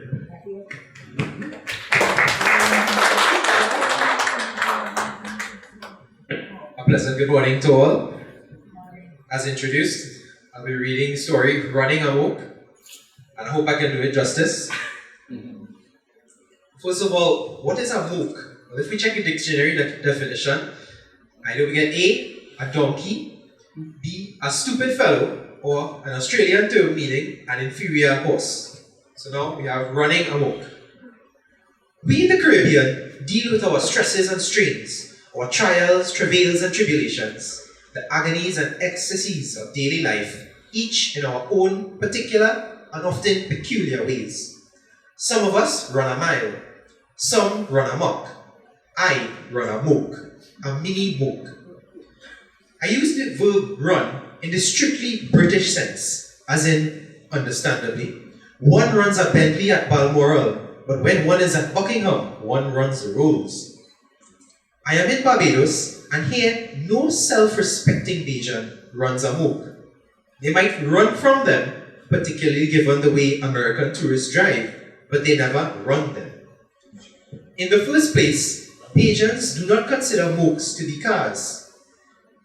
A pleasant good morning to all. As introduced, I'll be reading the story Running Amok, and I hope I can do it justice. First of all, what is amok? Well, if we check the dictionary definition, either we get a donkey, B, a stupid fellow, or an Australian term meaning an inferior horse. So now we have running amok. We in the Caribbean deal with our stresses and strains, our trials, travails and tribulations, the agonies and ecstasies of daily life, each in our own particular and often peculiar ways. Some of us run a mile, some run amok. I run a moke, a mini moke. I use the verb run in the strictly British sense, as in, understandably, one runs a Bentley at Balmoral, but when one is at Buckingham, one runs the Rolls. I am in Barbados, and here no self-respecting Bajan runs amok. They might run from them, particularly given the way American tourists drive, but they never run them. In the first place, Bajans do not consider mokes to be cars.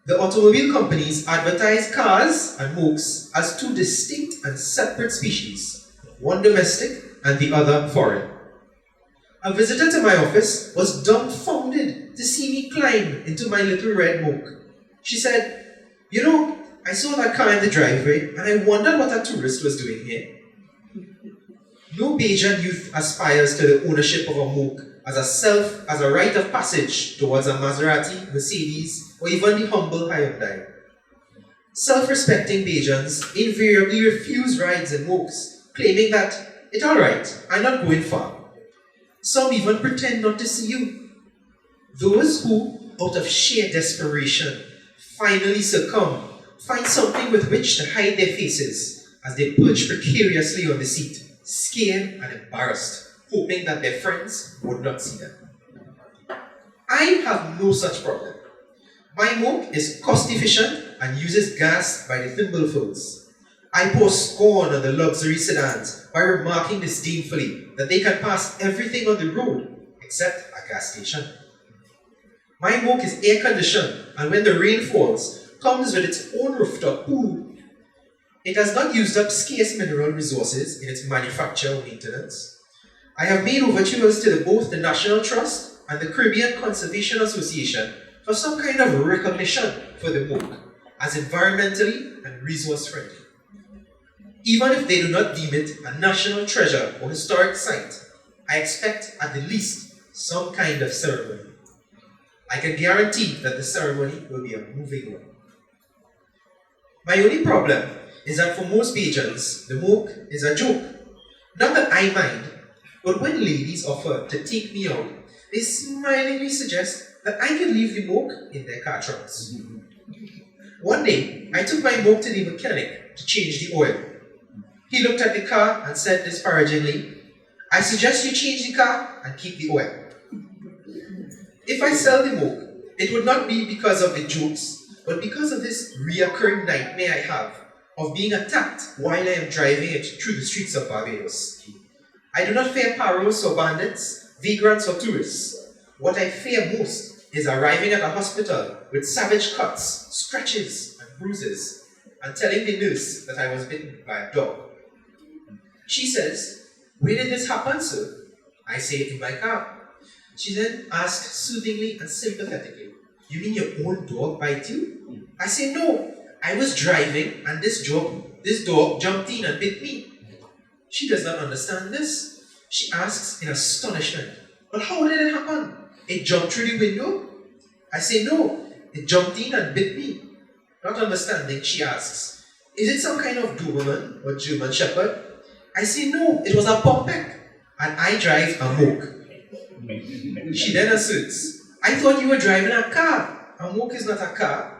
The automobile companies advertise cars and mokes as two distinct and separate species, one domestic and the other foreign. A visitor to my office was dumbfounded to see me climb into my little red moke. She said, "You know, I saw that car in the driveway and I wondered what a tourist was doing here." No Bajan youth aspires to the ownership of a moke as a rite of passage towards a Maserati, Mercedes, or even the humble Hyundai. Self-respecting Bajans invariably refuse rides in mokes, claiming that, "It's alright, I'm not going far." Some even pretend not to see you. Those who, out of sheer desperation, finally succumb, find something with which to hide their faces as they perch precariously on the seat, scared and embarrassed, hoping that their friends would not see them. I have no such problem. My moke is cost efficient and uses gas by the thimblefuls. I pour scorn on the luxury sedans by remarking disdainfully that they can pass everything on the road except a gas station. My moke is air conditioned and when the rain falls, comes with its own rooftop pool. It has not used up scarce mineral resources in its manufacture or maintenance. I have made overtures to both the National Trust and the Caribbean Conservation Association for some kind of recognition for the moke as environmentally and resource friendly. Even if they do not deem it a national treasure or historic site, I expect at the least some kind of ceremony. I can guarantee that the ceremony will be a moving one. My only problem is that for most Bajans, the moke is a joke. Not that I mind, but when ladies offer to take me out, they smilingly suggest that I can leave the moke in their car trunks. One day, I took my moke to the mechanic to change the oil. He looked at the car and said disparagingly, "I suggest you change the car and keep the oil." If I sell the moke, it would not be because of the jokes, but because of this reoccurring nightmare I have of being attacked while I am driving it through the streets of Barbados. I do not fear paros or bandits, vagrants or tourists. What I fear most is arriving at a hospital with savage cuts, scratches and bruises, and telling the nurse that I was bitten by a dog. She says, "Where did this happen, sir?" I say, "In my car." She then asks soothingly and sympathetically, "You mean your own dog bite you?" I say, "No, I was driving and this dog jumped in and bit me." She does not understand this. She asks in astonishment, "But how did it happen? It jumped through the window?" I say, "No, it jumped in and bit me." Not understanding, she asks, "Is it some kind of Doberman or German Shepherd?" I say, "No, it was a Pumpek, and I drive a moke." She then asserts, "I thought you were driving a car. A moke is not a car."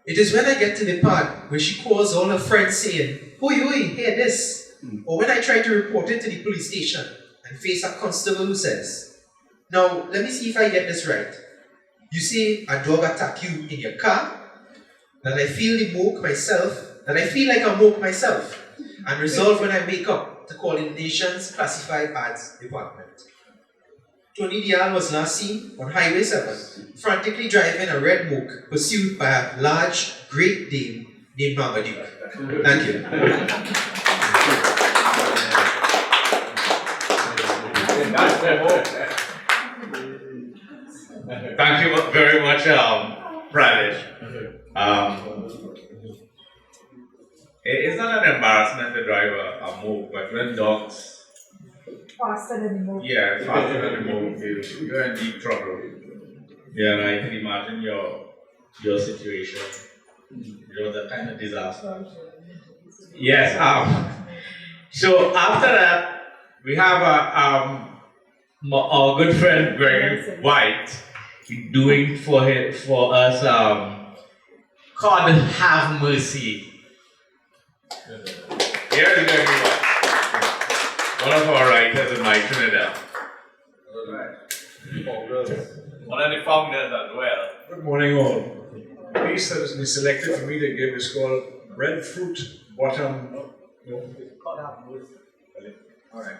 It is when I get to the part where she calls all her friends saying, "Oi, oi, hear this," or when I try to report it to the police station and face a constable who says, "Now, let me see if I get this right. You say a dog attacked you in your car, that I feel the moke myself, that I feel like a moke myself, and resolve when I wake up to call the nation's classified ads department." Tony Deyal was last seen on Highway 7, frantically driving a red moke pursued by a large Great Dane named Marmaduke. Thank you. Thank you very much, Pradesh. It's not an embarrassment to drive a moke, but when dogs Faster than the moke. yeah, faster than the moke, you're in deep trouble. Yeah, and I can imagine your situation. You know, that kind of disaster. Yes. So after that, we have our good friend Gregory White doing for us God have mercy. Here is going to be one of our writers in my Trinidad. One of the founders as well. Good morning, all. The piece that has been selected for me to give is called Breadfruit Bottom. No? Alright,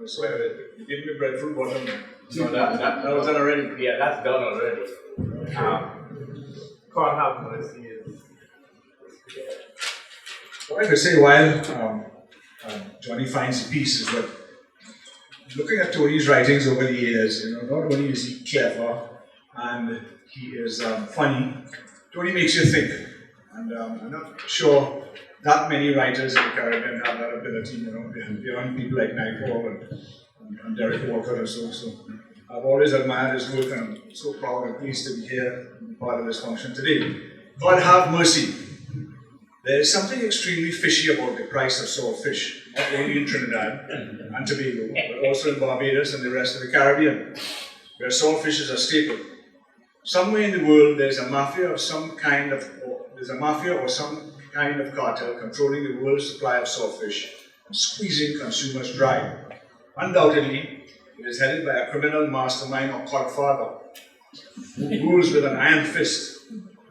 so you give me breadfruit bottom. No, that was done already. Yeah, that's done already. God have mercy. What I could say while Johnny finds the piece is that looking at Tony's writings over the years, not only is he clever and he is funny, Tony makes you think. And I'm not sure that many writers in the Caribbean have that ability, beyond people like Naipaul and Derek Walker or so. So I've always admired his work, and I'm so proud and pleased to be here and part of this function today. God have mercy. There is something extremely fishy about the price of saltfish, not only in Trinidad and Tobago, but also in Barbados and the rest of the Caribbean, where saltfish is a staple. Somewhere in the world, there's a mafia or some kind of cartel controlling the world's supply of saltfish and squeezing consumers dry. Undoubtedly, it is headed by a criminal mastermind or godfather who rules with an iron fist,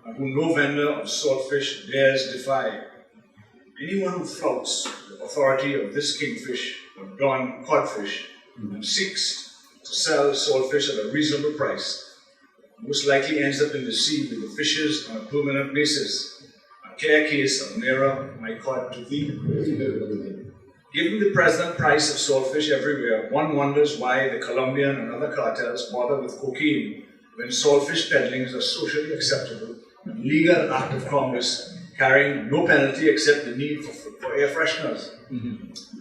and whom no vendor of saltfish dares defy. Anyone who flouts the authority of this kingfish or Don codfish and seeks to sell saltfish at a reasonable price most likely ends up in the sea with the fishes on a permanent basis. A clear case of Nera, my cod to thee. Given the present price of saltfish everywhere, one wonders why the Colombian and other cartels bother with cocaine when saltfish peddling is a socially acceptable and legal act of Congress carrying no penalty except the need for air fresheners.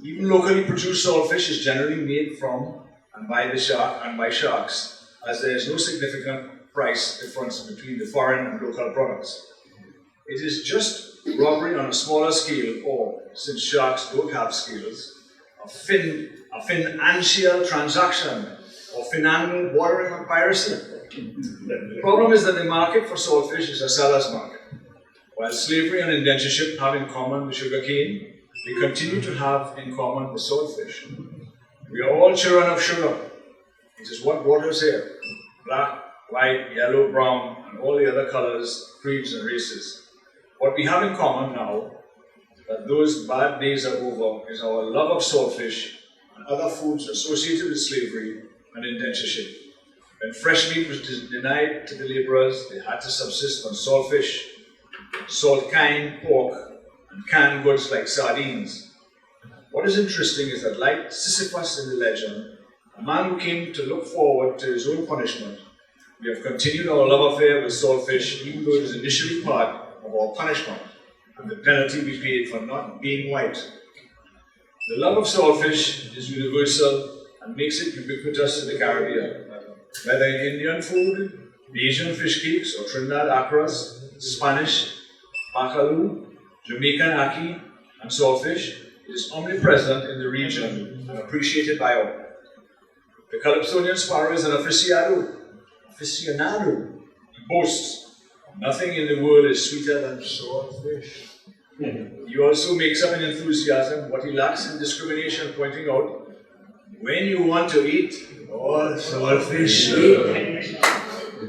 Even locally produced saltfish is generally made from and by sharks, as there is no significant price difference between the foreign and local products. It is just robbery on a smaller scale, or, since sharks don't have scales, a financial transaction, or financial bordering on piracy. The problem is that the market for saltfish is a seller's market. While slavery and indentureship have in common the sugar cane, they continue to have in common the saltfish. We are all children of sugar. It is what brought us here. Black, white, yellow, brown, and all the other colors, creeds, and races. What we have in common now, that those bad days are over, is our love of saltfish and other foods associated with slavery and indentureship. When fresh meat was denied to the laborers, they had to subsist on saltfish, salt cane, pork, and canned goods like sardines. What is interesting is that, like Sisyphus in the legend, a man who came to look forward to his own punishment, we have continued our love affair with saltfish, even though it was initially part of our punishment and the penalty we paid for not being white. The love of saltfish is universal and makes it ubiquitous in the Caribbean. Whether in Indian food, Asian fish cakes, or Trinidad acras, Spanish, bacalhau, Jamaican ackee, and saltfish, it is omnipresent in the region and appreciated by all. The Calypsonian sparrow is an aficionado. He boasts, nothing in the world is sweeter than saltfish. He also makes up in enthusiasm what he lacks in discrimination, pointing out, when you want to eat, all saltfish eat.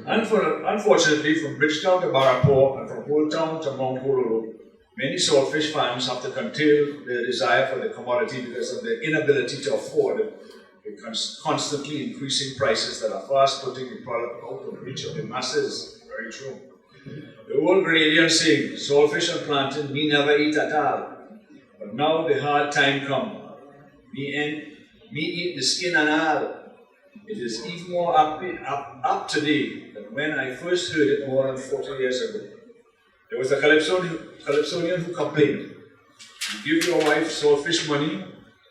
Unfortunately, from Bridgetown to Barapore and from Old Town to Mount Hololo, many saltfish farms have to curtail their desire for the commodity because of their inability to afford it, the constantly increasing prices that are fast putting the product out of reach of the masses. Very true. The old Grenadian saying, saltfish and plantain, me never eat at all. But now the hard time come. Me eat the skin and all. It is even more up today than when I first heard it more than 40 years ago. There was a Calypsonian who complained, you give your wife saltfish money,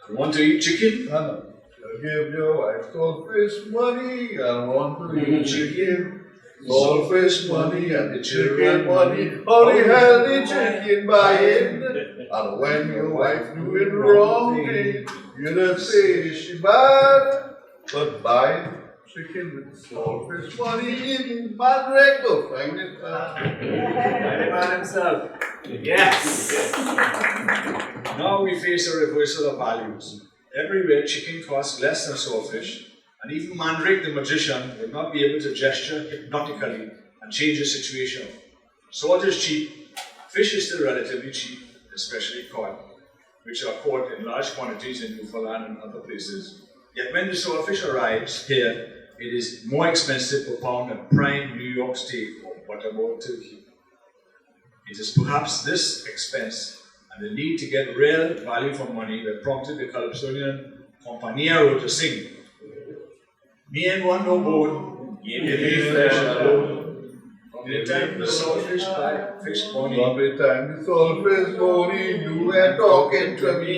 you want to eat chicken? You give your wife saltfish money, I want to eat chicken. Saltfish money and the chicken money, how the hell the chicken buying? And when your wife doing wrong thing, you don't say she bad, but buying chicken with saltfish. Money in Madrid, go find it. The man himself. Yes. Now we face a reversal of values. Everywhere chicken costs less than saltfish, and even Mandrake the magician would not be able to gesture hypnotically and change the situation. Salt is cheap, fish is still relatively cheap, especially cod, which are caught in large quantities in Newfoundland and other places. Yet when the saltfish arrives here, it is more expensive per pound than prime New York steak or butterball turkey. It is perhaps this expense and the need to get real value for money that prompted the Calypsonian Compañero to sing, "Me and one no bone, give me flesh alone." From the time the saltfish by fish bony, From the time the saltfish bony, you were talking to me.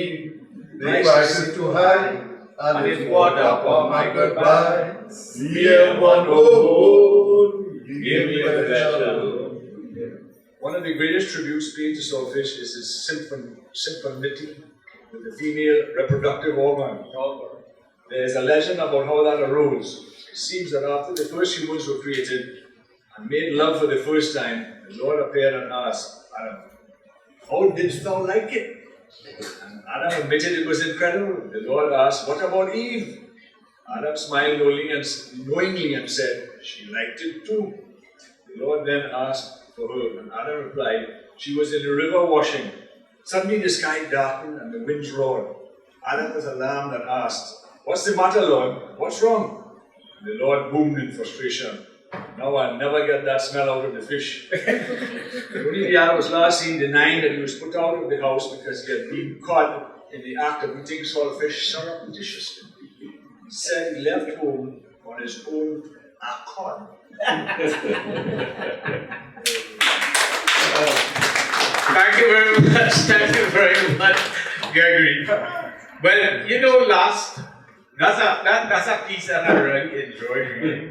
The price is too high, and it's water for my goodbye. Me and one no bone, give me flesh alone. one of the greatest tributes paid to saltfish is its symphonity with the female reproductive organ. There is a legend about how that arose. It seems that after the first humans were created and made love for the first time, the Lord appeared and asked Adam, "How didst thou like it?" And Adam admitted it was incredible. The Lord asked, "What about Eve?" Adam smiled knowingly and said, "She liked it too." The Lord then asked for her, and Adam replied, "She was in the river washing. Suddenly the sky darkened and the winds roared. Adam was alarmed and asked, 'What's the matter, Lord? What's wrong?' And the Lord boomed in frustration, 'Now I'll never get that smell out of the fish.'" Tony Deyal was last seen denying that he was put out of the house because he had been caught in the act of eating saltfish surreptitiously. He said he left home on his own accord. Thank you very much. Thank you very much, Gregory. Well, you know, that's a piece that I really enjoyed reading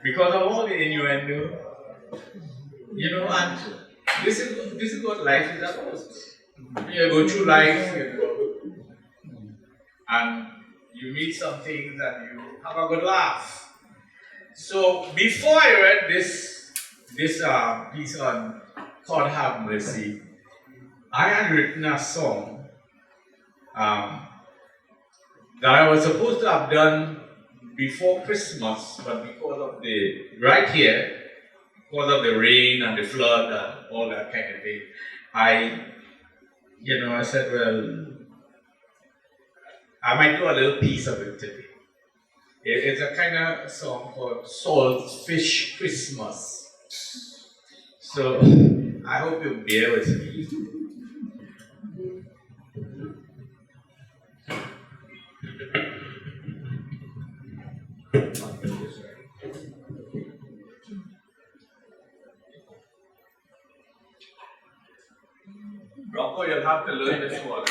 because of all the innuendo. You know, and this is what life is about. You go through life, you know, and you meet some things and you have a good laugh. So before I read this piece on God Have Mercy, I had written a song that I was supposed to have done before Christmas, but because of because of the rain and the flood and all that kind of thing, I said, well, I might do a little piece of it today. It's a kind of song called Saltfish Christmas. So I hope you'll bear with me. Rocco, you'll have to learn this one.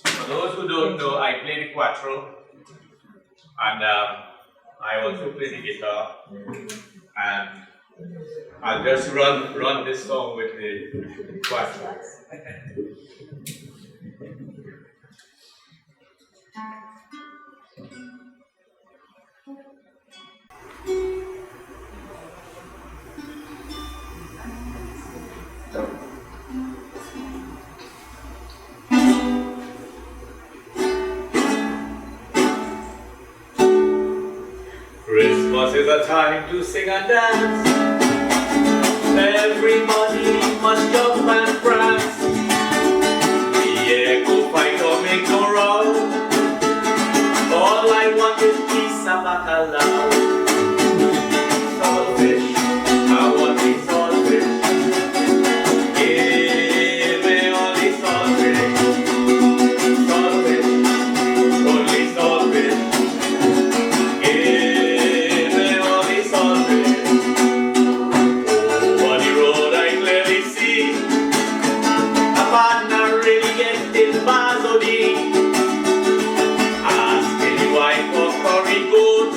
For those who don't know, I play the quattro, and I also play the guitar, and I'll just run this song with the quattro. Christmas is a time to sing and dance. Everybody must jump and prance. The echo fight or make no row. All I want is peace and bacalao. Saltfish, I want the saltfish. Give me all the saltfish. Saltfish, only saltfish. Give me all the saltfish. Over the road I clearly see a partner really getting Bazodi. Ask any wife for curry goat.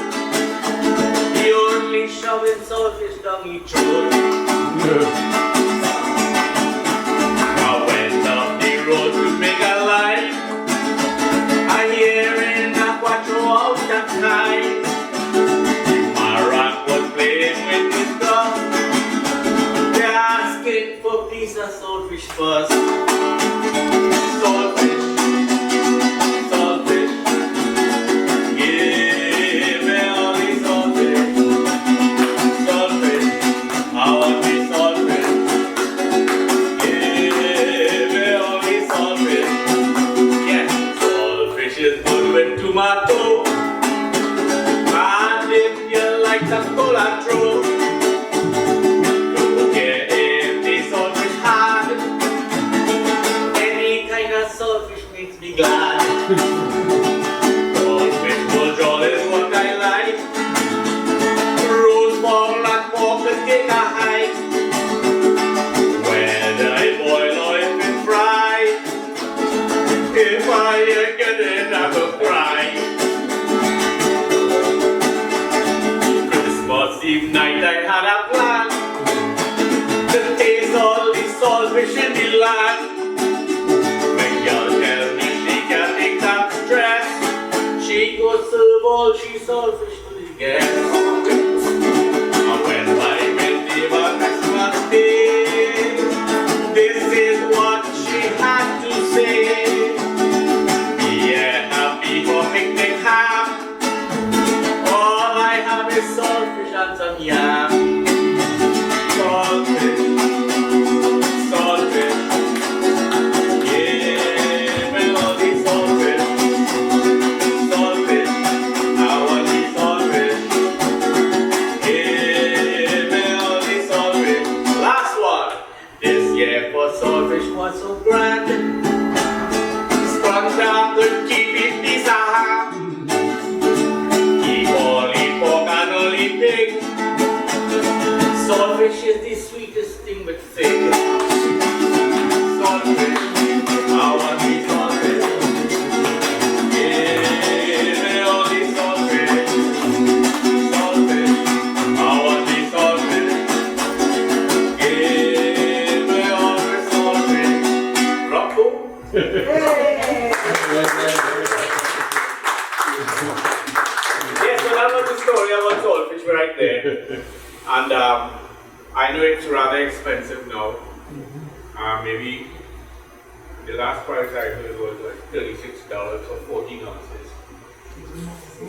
tomato. And if you like the colatro, don't care if the saltfish hard. Any kind of saltfish makes me glad. Saltfish bourgeois is what I like. Roast ball and pork and take a hike. Whether I boil or if it's fried, if I get it, I will cry. Christmas Eve night I had a plan to taste all the saltfish in the land. When y'all tell me she can take that stress, she go serve all she saltfish to the guests. And when I went over Christmas Day, this is what she had to say. Yeah, happy for picnic ham. All I have is saltfish and some yam. Saltfish, saltfish. Give me all the saltfish. Saltfish, I want the saltfish. Give me all the saltfish. Last one. This year for saltfish was so grand. Sprung down the keeping piece of ham. Keep all the pork and all the pig. Saltfish is the sweetest thing but thick. Saltfish, I want the saltfish. Give me all the saltfish. Saltfish, I want the saltfish. Give me all the saltfish. Rocco? Yes, so that was the story about saltfish right there. And I know it's rather expensive now. Maybe the last price I heard was like $36 for 14 ounces. It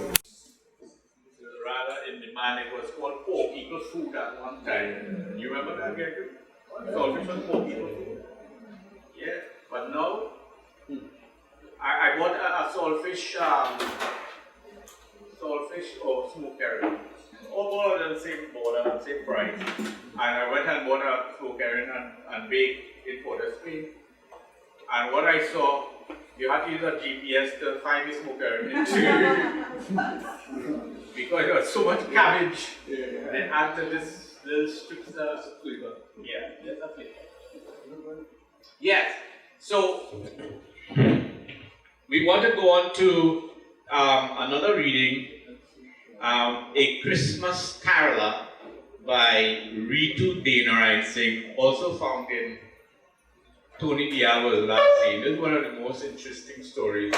was rather in demand. It was called poor people's food at one time. You remember that, Gary? Saltfish was poor people's food. Yeah, but now I bought a saltfish or smoked herring. All of them same border, same price. And I went and bought a smoked herring and baked in Port of Spain. And what I saw, you had to use a GPS to find the smoked herring because there was so much cabbage. They added this little strips of flavor. Yeah, that's a flavor. Yes, so we want to go on to another reading, A Christmas Caroler by Ritu Denarai Singh, also found in Tony Deyal last scene. This is one of the most interesting stories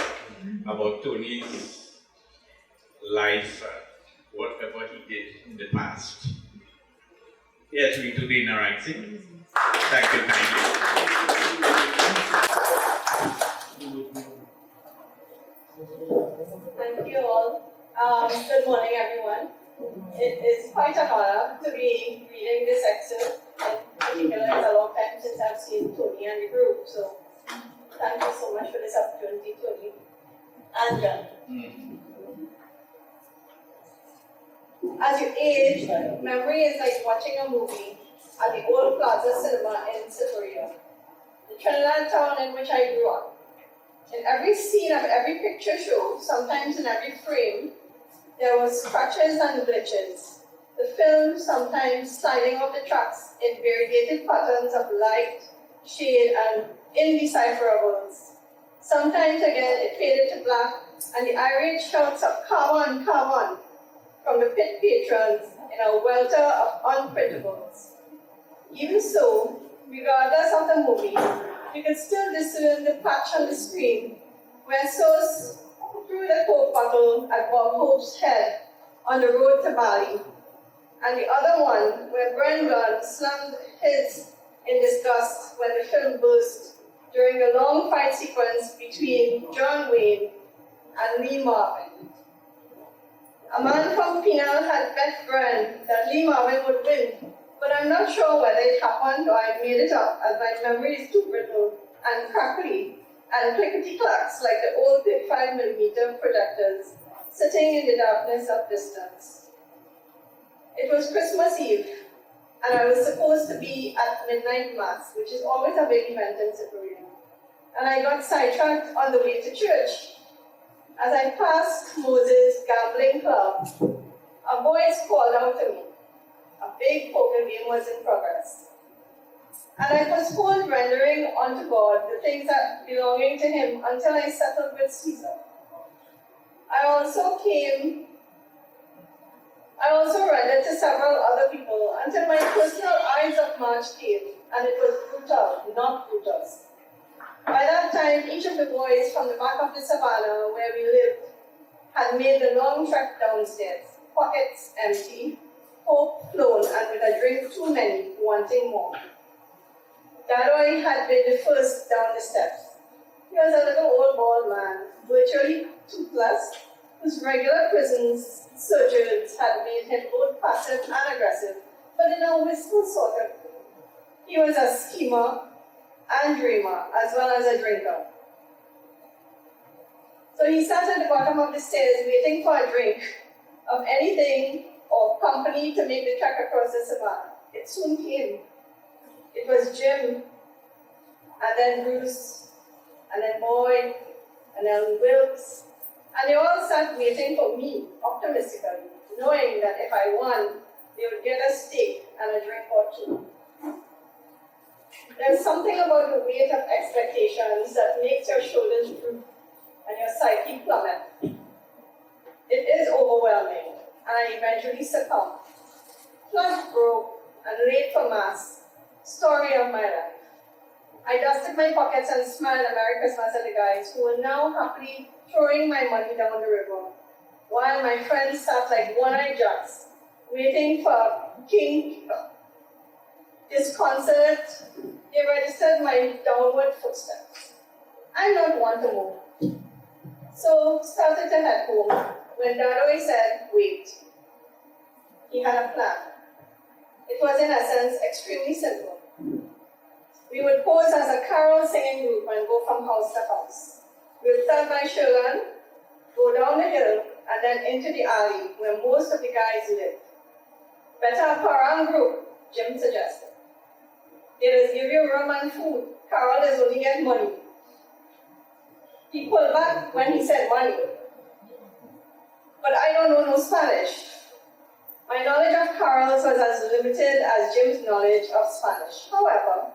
about Tony's life, whatever he did in the past. Yes, Ritu Denarai Singh. Thank you, thank you. Thank you all. Good morning, everyone. It is quite an honor to be reading this excerpt. In particular, it's a long time since I've seen Tony and the group, so thank you so much for this opportunity, Tony and John. As you age, memory is like watching a movie at the old Plaza Cinema in Cyprus, the Trinidad town in which I grew up. In every scene of every picture show, sometimes in every frame, there was scratches and glitches. The film sometimes sliding off the tracks in variegated patterns of light, shade, and indecipherables. Sometimes again it faded to black, and the irate shouts of "Come on," from the pit patrons in a welter of unprintables. Even so, regardless of the movie, you could still discern the patch on the screen where Sos threw the Coke bottle at Bob Hope's head on the road to Bali, and the other one where Brendan slammed his in disgust when the film burst during the long fight sequence between John Wayne and Lee Marvin. A man from Penal had bet Bren that Lee Marvin would win, but I'm not sure whether it happened or I made it up, as my memory is too brittle and crackly and clickety-clacks like the old 35mm projectors sitting in the darkness of distance. It was Christmas Eve, and I was supposed to be at midnight mass, which is always a big event in Cyprian. And I got sidetracked on the way to church. As I passed Moses' gambling club, a voice called out to me. A big poker game was in progress. And I postponed rendering unto God the things that belonging to him until I settled with Caesar. I also rendered to several other people until my personal Ides of March came, and it was brutal, not Brutus. By that time, each of the boys from the back of the savannah where we lived had made the long trek downstairs, pockets empty, hope flown, and with a drink too many, wanting more. Dadoy had been the first down the steps. He was a little old bald man, virtually 2+, whose regular prison sojourns had made him both passive and aggressive, but in a wistful sort of way. He was a schemer and dreamer, as well as a drinker. So he sat at the bottom of the stairs waiting for a drink of anything or company to make the trek across the savannah. It soon came. It was Jim, and then Bruce, and then Boyd, and then Wilkes, and they all sat waiting for me, optimistically, knowing that if I won, they would get a steak and a drink or two. There's something about the weight of expectations that makes your shoulders droop and your psyche plummet. It is overwhelming, and I eventually succumbed. Flush broke and late for mass. Story of my life. I dusted my pockets and smiled a Merry Christmas at the guys who were now happily throwing my money down the river, while my friends sat like one-eyed jacks, waiting for King disconsolate. They registered my downward footsteps. I'm not one to move. So started to head home when Dadoy said, wait. He had a plan. It was in essence extremely simple. We would pose as a carol singing group and go from house to house. We'd start by Sherland, go down the hill, and then into the alley where most of the guys lived. Better a parang group, Jim suggested. They just give you rum and food. Carol does only get money. He pulled back when he said money. But I don't know no Spanish. My knowledge of carols was as limited as Jim's knowledge of Spanish. However,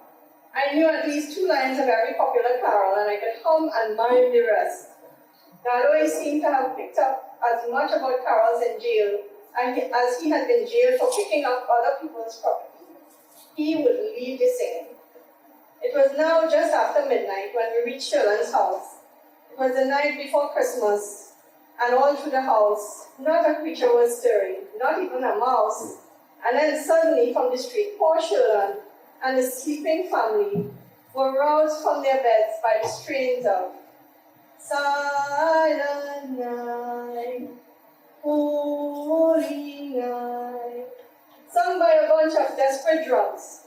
I knew at least 2 lines of every popular carol, and I could hum and mime the rest. Dadoy seemed to have picked up as much about carols in jail as he had been jailed for picking up other people's property. He would lead the singing. It was now just after midnight when we reached Sherland's house. It was the night before Christmas, and all through the house, not a creature was stirring, not even a mouse. And then suddenly from the street, poor Sherland and the sleeping family were roused from their beds by the strains of Silent Night, Holy Night, sung by a bunch of desperate drums.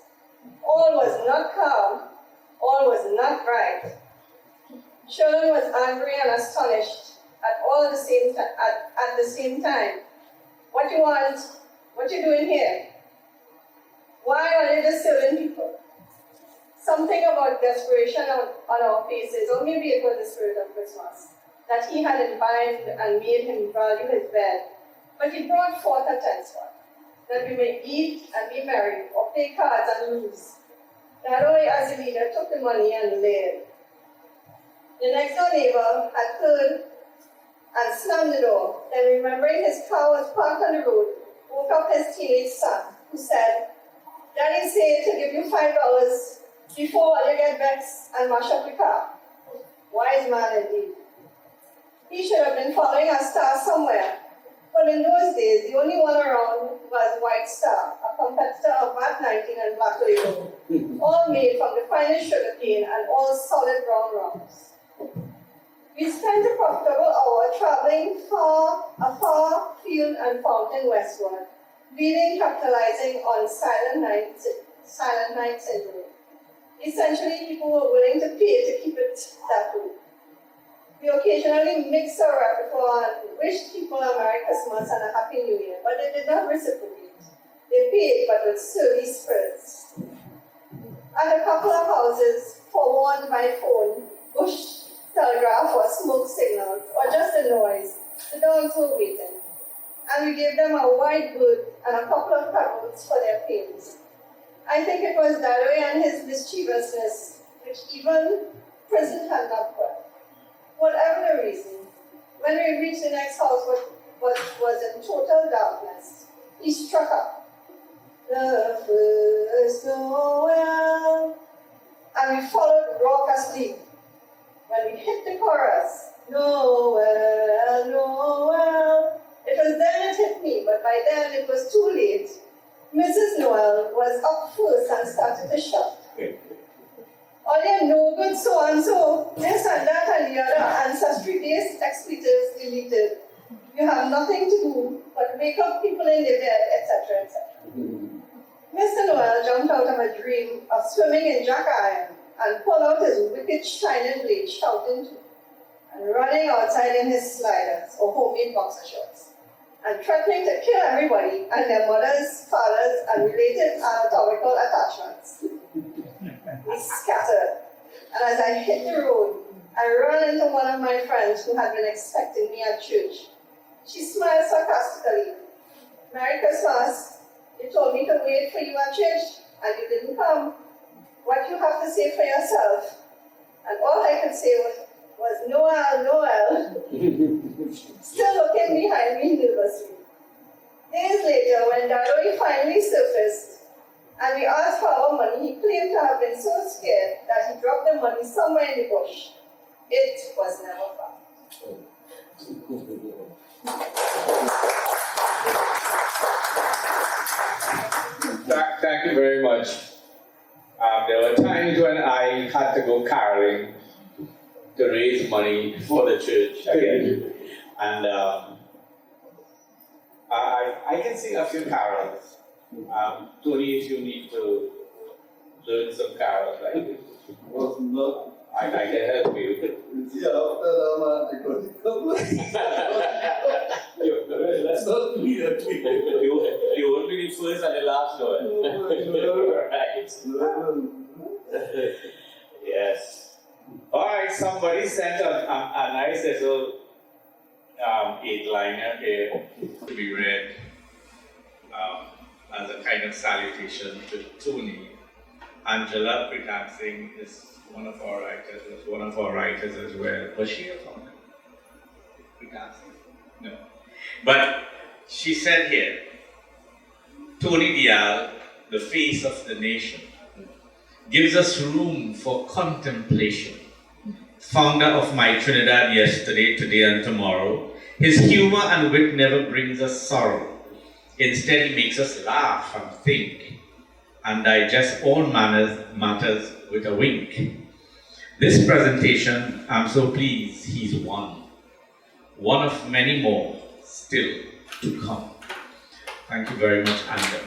All was not calm, all was not bright. Sherland was angry and astonished at the same time. What you want? What you doing here? Why are you disturbing people? Something about desperation on our faces, or maybe it was the spirit of Christmas, that he had imbibed and made him value his bed. But he brought forth a tense one, that we may eat and be merry, or play cards and lose. Dadoy, as the leader, took the money and laid. The next door neighbor had heard and slammed the door. Then, remembering his car was parked on the road, woke up his teenage son, who said, Daddy said to give you $5 before you get vexed and mash up your car. Wise man indeed. He should have been following a star somewhere. But in those days, the only one around was White Star, a competitor of VAT 19 and Black Label, all made from the finest sugarcane and all solid brown rums. We spent a profitable hour traveling a far field and fountain westward, leading capitalizing on Silent Night syndrome. Essentially, people were willing to pay to keep it that way. We occasionally mix our repertoire and wish people a Merry Christmas and a Happy New Year, but they did not reciprocate. They paid, but with surly spirits. At a couple of houses, forewarned by phone, bush telegraph or smoke signals, or just a noise, the dogs were waiting. And we gave them a white bird and a couple of pebbles for their pains. I think it was Daroy and his mischievousness, which even prison had not quelled. Whatever the reason, when we reached the next house, what was in total darkness, he struck up. The first Noel, and we followed raucously. When we hit the chorus, Noel, Noel, it was then it hit me, but by then it was too late. Mrs. Noel was up first and started to shout. All your no good so-and-so, this and that and the other ancestry-based expletives deleted. You have nothing to do but wake up people in their bed, etc., etc. Mr. Noel jumped out of a dream of swimming in jack iron and pulled out his wicked shining blade, shouting to, and running outside in his sliders or homemade boxer shorts, and threatening to kill everybody and their mothers, fathers, and related anatomical attachments. We scattered, and as I hit the road, I ran into one of my friends who had been expecting me at church. She smiled sarcastically. Merry Christmas. You told me to wait for you at church, and you didn't come. What you have to say for yourself? And all I could say was Noel, Noel. Still looking behind me nervously. Days later, when Daroy finally surfaced, and we asked for our money, he claimed to have been so scared that he dropped the money somewhere in the bush. It was never found. Thank you very much. There were times when I had to go caroling to raise money for the church again. And I can sing a few carols. Tony, if you need to learn some carols, I can help you. You won't be the first and the last one. Right. Yes. Alright, somebody sent a nice little 8-liner here to be read as a kind of salutation to Tony. Angela Pritansing is one of our writers, was one of our writers as well. Was she a founder? Pritansing? No. But she said here, Tony Deyal, the face of the nation, gives us room for contemplation. Founder of My Trinidad Yesterday, Today and Tomorrow, his humor and wit never brings us sorrow. Instead, he makes us laugh and think and digest all matters with a wink. This presentation, I'm so pleased he's one of many more still to come. Thank you very much, Angela.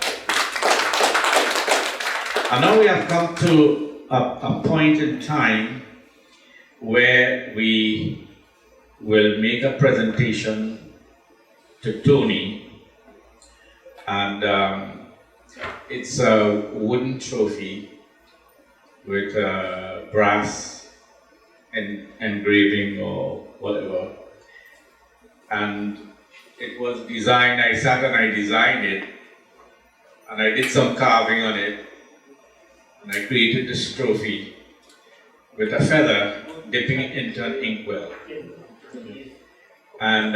And now we have come to a point in time where we will make a presentation to Tony, and it's a wooden trophy with brass engraving or whatever, and it was designed, I sat and I designed it, and I did some carving on it, and I created this trophy with a feather dipping it into an inkwell. And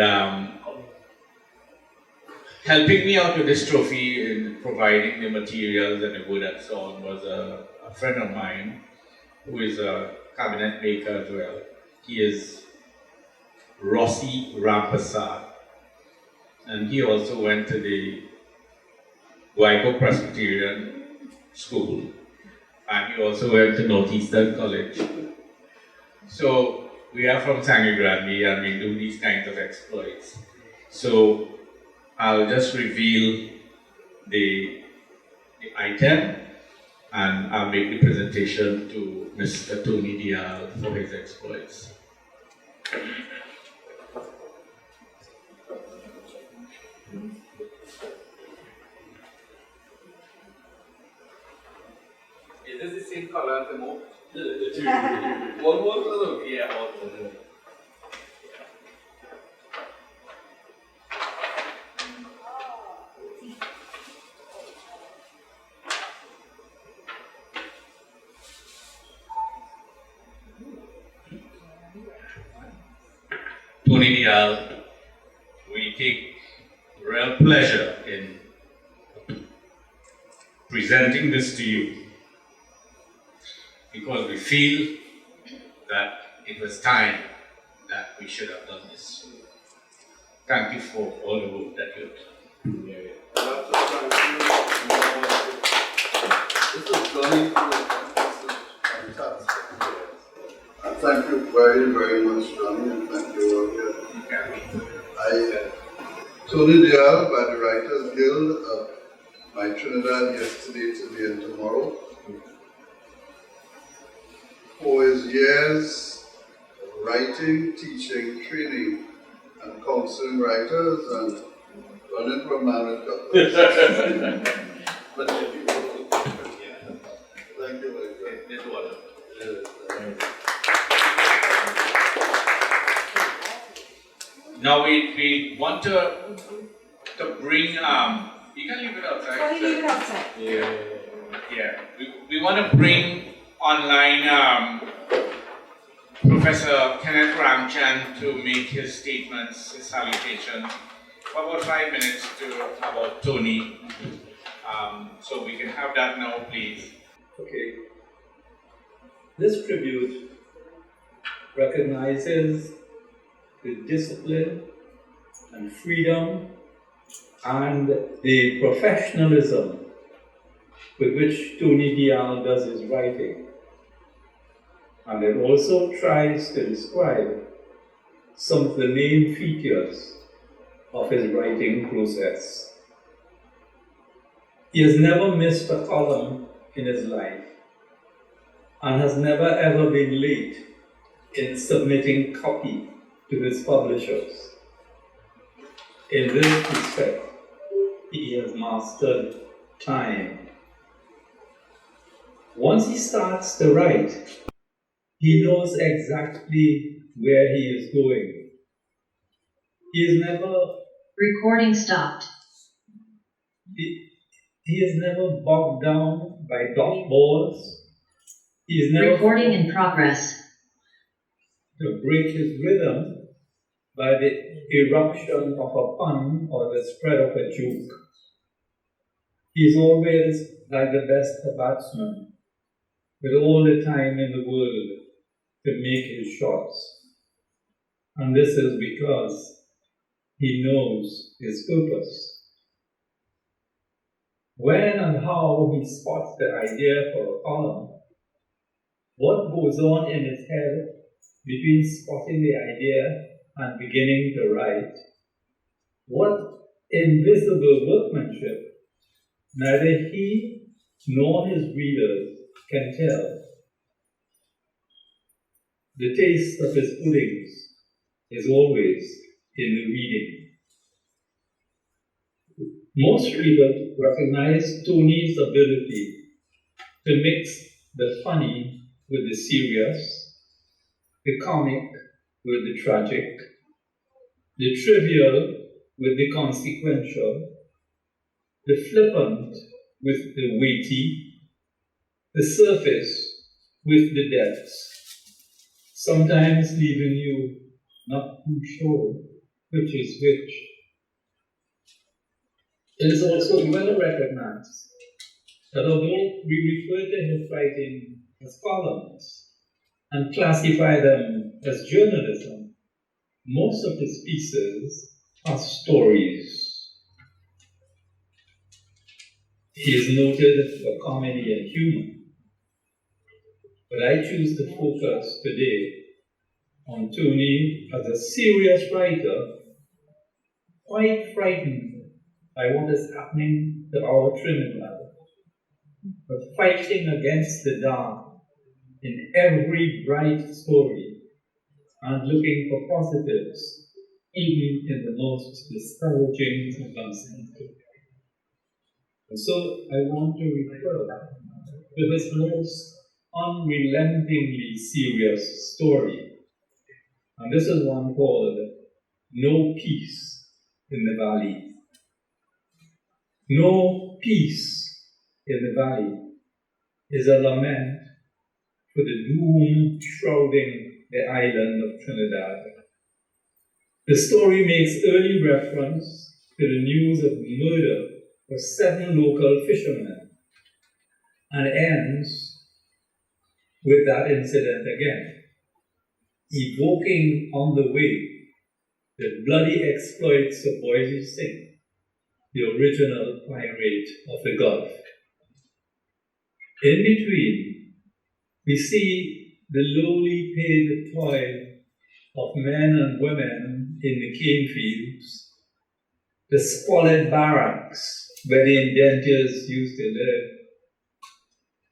helping me out with this trophy in providing the materials and the wood and so on was a friend of mine who is a cabinet maker as well. He is Rossi Rampasad. And he also went to the Guayco Presbyterian School. And he also went to Northeastern College. So we are from Sangre Grande and we do these kinds of exploits. So I'll just reveal the item and I'll make the presentation to Mr. Tony Deyal for his exploits. Is this the same color as the moat? One more color? Yeah, all color. Tony Deyal, we take real pleasure in presenting this to you because we feel that it was time that we should have done this. Thank you for all the work that you've done. This is going fantastic. And thank you very, very much, Johnny, and thank you all here. Tony Deyal, by the Writers Guild of My Trinidad Yesterday, Today, and Tomorrow. For his years of writing, teaching, training, and counseling writers and running for married couples. Thank you very much. Now we want to bring, you can leave it outside. Can you leave it outside? Yeah. We want to bring online Professor Kenneth Ramchan to make his statements, his salutations. For about 5 minutes about Tony. So we can have that now, please. Okay. This tribute recognizes the discipline and freedom and the professionalism with which Tony Deyal does his writing. And it also tries to describe some of the main features of his writing process. He has never missed a column in his life and has never ever been late in submitting copy to his publishers. In this respect, he has mastered time. Once he starts to write, he knows exactly where he is going. He is never... Recording stopped. He is never bogged down by dot balls. He is never... Recording in progress. To break his rhythm by the eruption of a pun or the spread of a joke. He is always like the best batsman, with all the time in the world to make his shots. And this is because he knows his purpose. When and how he spots the idea for a column, what goes on in his head between spotting the idea and beginning to write, what invisible workmanship neither he nor his readers can tell. The taste of his puddings is always in the reading. Most readers recognize Tony's ability to mix the funny with the serious, the comic with the tragic, the trivial with the consequential, the flippant with the weighty, the surface with the depths, sometimes leaving you not too sure which is which. It is also well recognized that although we refer to his writing as columns and classify them as journalism, most of his pieces are stories. He is noted for comedy and humor, but I choose to focus today on Tony as a serious writer, quite frightened by what is happening to our Trinidad, but fighting against the dark in every bright story and looking for positives, even in the most discouraging circumstances. And so I want to refer to this most unrelentingly serious story. And this is one called No Peace in the Valley. No Peace in the Valley is a lament for the doom shrouding the island of Trinidad. The story makes early reference to the news of the murder of 7 local fishermen and ends with that incident again, evoking on the way the bloody exploits of Boise Singh, the original pirate of the Gulf. In between, we see the lowly paid toil of men and women in the cane fields, the squalid barracks where the indentures used to live,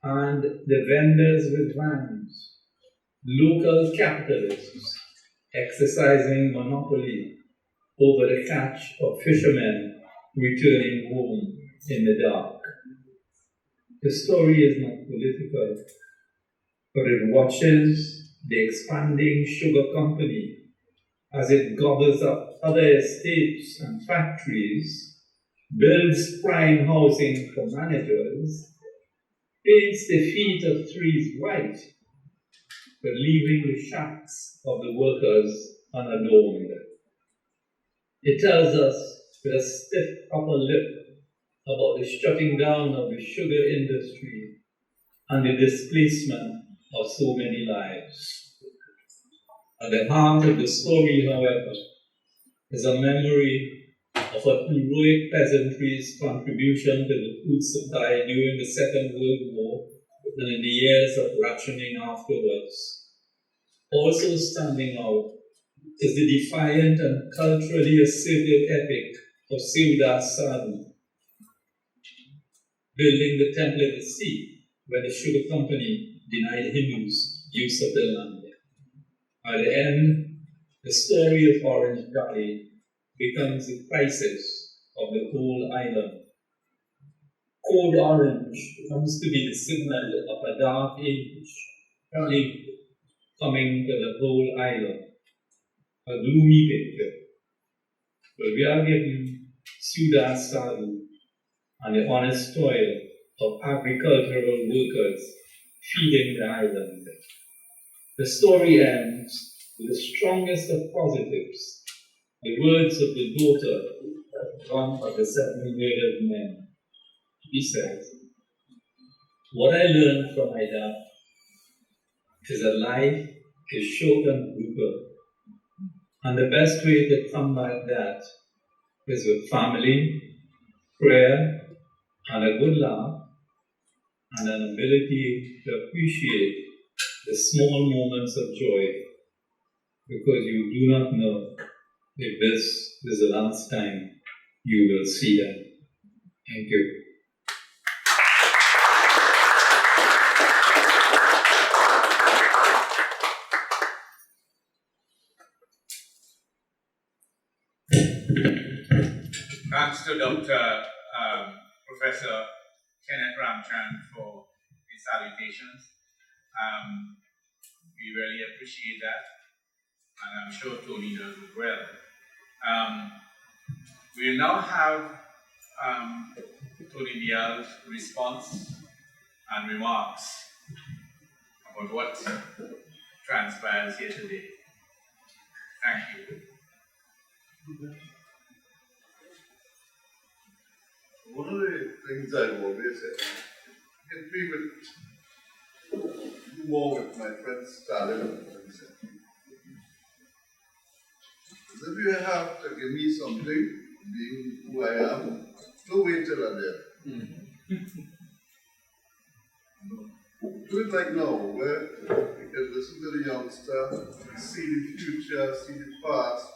and the vendors with vans, local capitalists exercising monopoly over the catch of fishermen returning home in the dark. The story is not political, but it watches the expanding sugar company as it gobbles up other estates and factories, builds prime housing for managers, paints the feet of trees white, but leaving the shacks of the workers unadorned. It tells us with a stiff upper lip about the shutting down of the sugar industry and the displacement of so many lives. At the heart of the story, however, is a memory of a heroic peasantry's contribution to the food supply during the Second World War and in the years of rationing afterwards. Also standing out is the defiant and culturally assertive epic of Ciudad Sadu, building the Temple of the Sea, where the sugar company denied Hindus use of the land. At the end, the story of Orange Valley becomes the crisis of the whole island. Code Orange comes to be the signal of a dark age, coming to the whole island. A gloomy picture. But we are given Ciudad Sadu and the honest toil of agricultural workers feeding the island. The story ends with the strongest of positives, the words of the daughter of one of the 7 murdered men. He says, "What I learned from my dad is that life is short and brutal, and the best way to combat that is with family, prayer, and a good laugh, and an ability to appreciate the small moments of joy, because you do not know if this is the last time you will see them." Thank you. Thanks to Dr. Professor Kenneth Ramchand for his salutations. We really appreciate that, and I'm sure Tony does as well. We'll now have Tony Deyal's response and remarks about what transpires here today. Thank you. One of the things I've always said, I agree with more with my friend Stalin. If you have to give me something, being who I am, don't wait till I'm there. Do it like now, where you can listen to the youngster, see the future, see the past,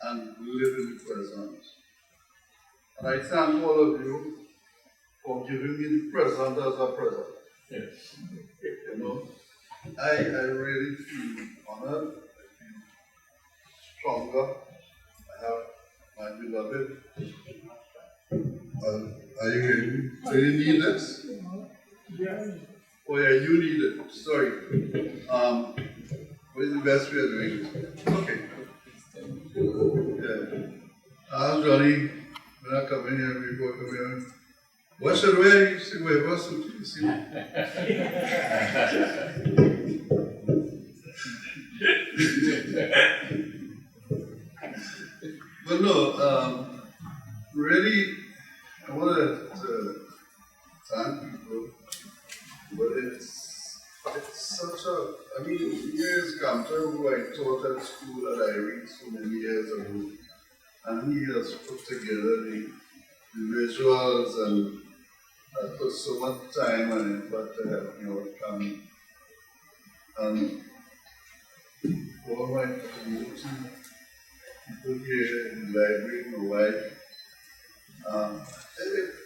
and live in the present. And I thank all of you for giving me the present as a present. Yes. You know, I really feel honored, I stronger. I have my beloved. Are you ready? So you need this? Oh yeah, you need it. Sorry. What is the best way of doing this? Okay. Yeah. Johnny, when I come in here, before coming here, what should I wear? You say, wear what suit? You see? But no, really, I want to thank people, but it's such a, I mean, years come to who I taught at school that I read so many years ago, and he has put together the visuals and I put so much time on it, but you know, it can, and all my community, people here in the library, my wife,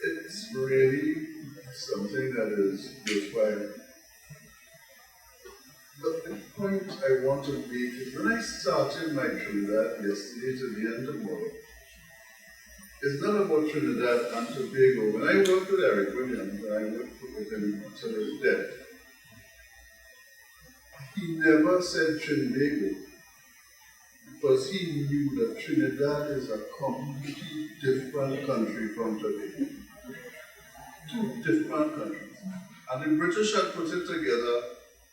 it's really something that is worthwhile. But the point I want to make is when I started my Trinidad yesterday, today and tomorrow, it's not about Trinidad and Tobago. When I worked with Eric Williams, and I worked with him until his death, he never said Trinidad because he knew that Trinidad is a completely different country from Tobago. Two different countries. And the British had put it together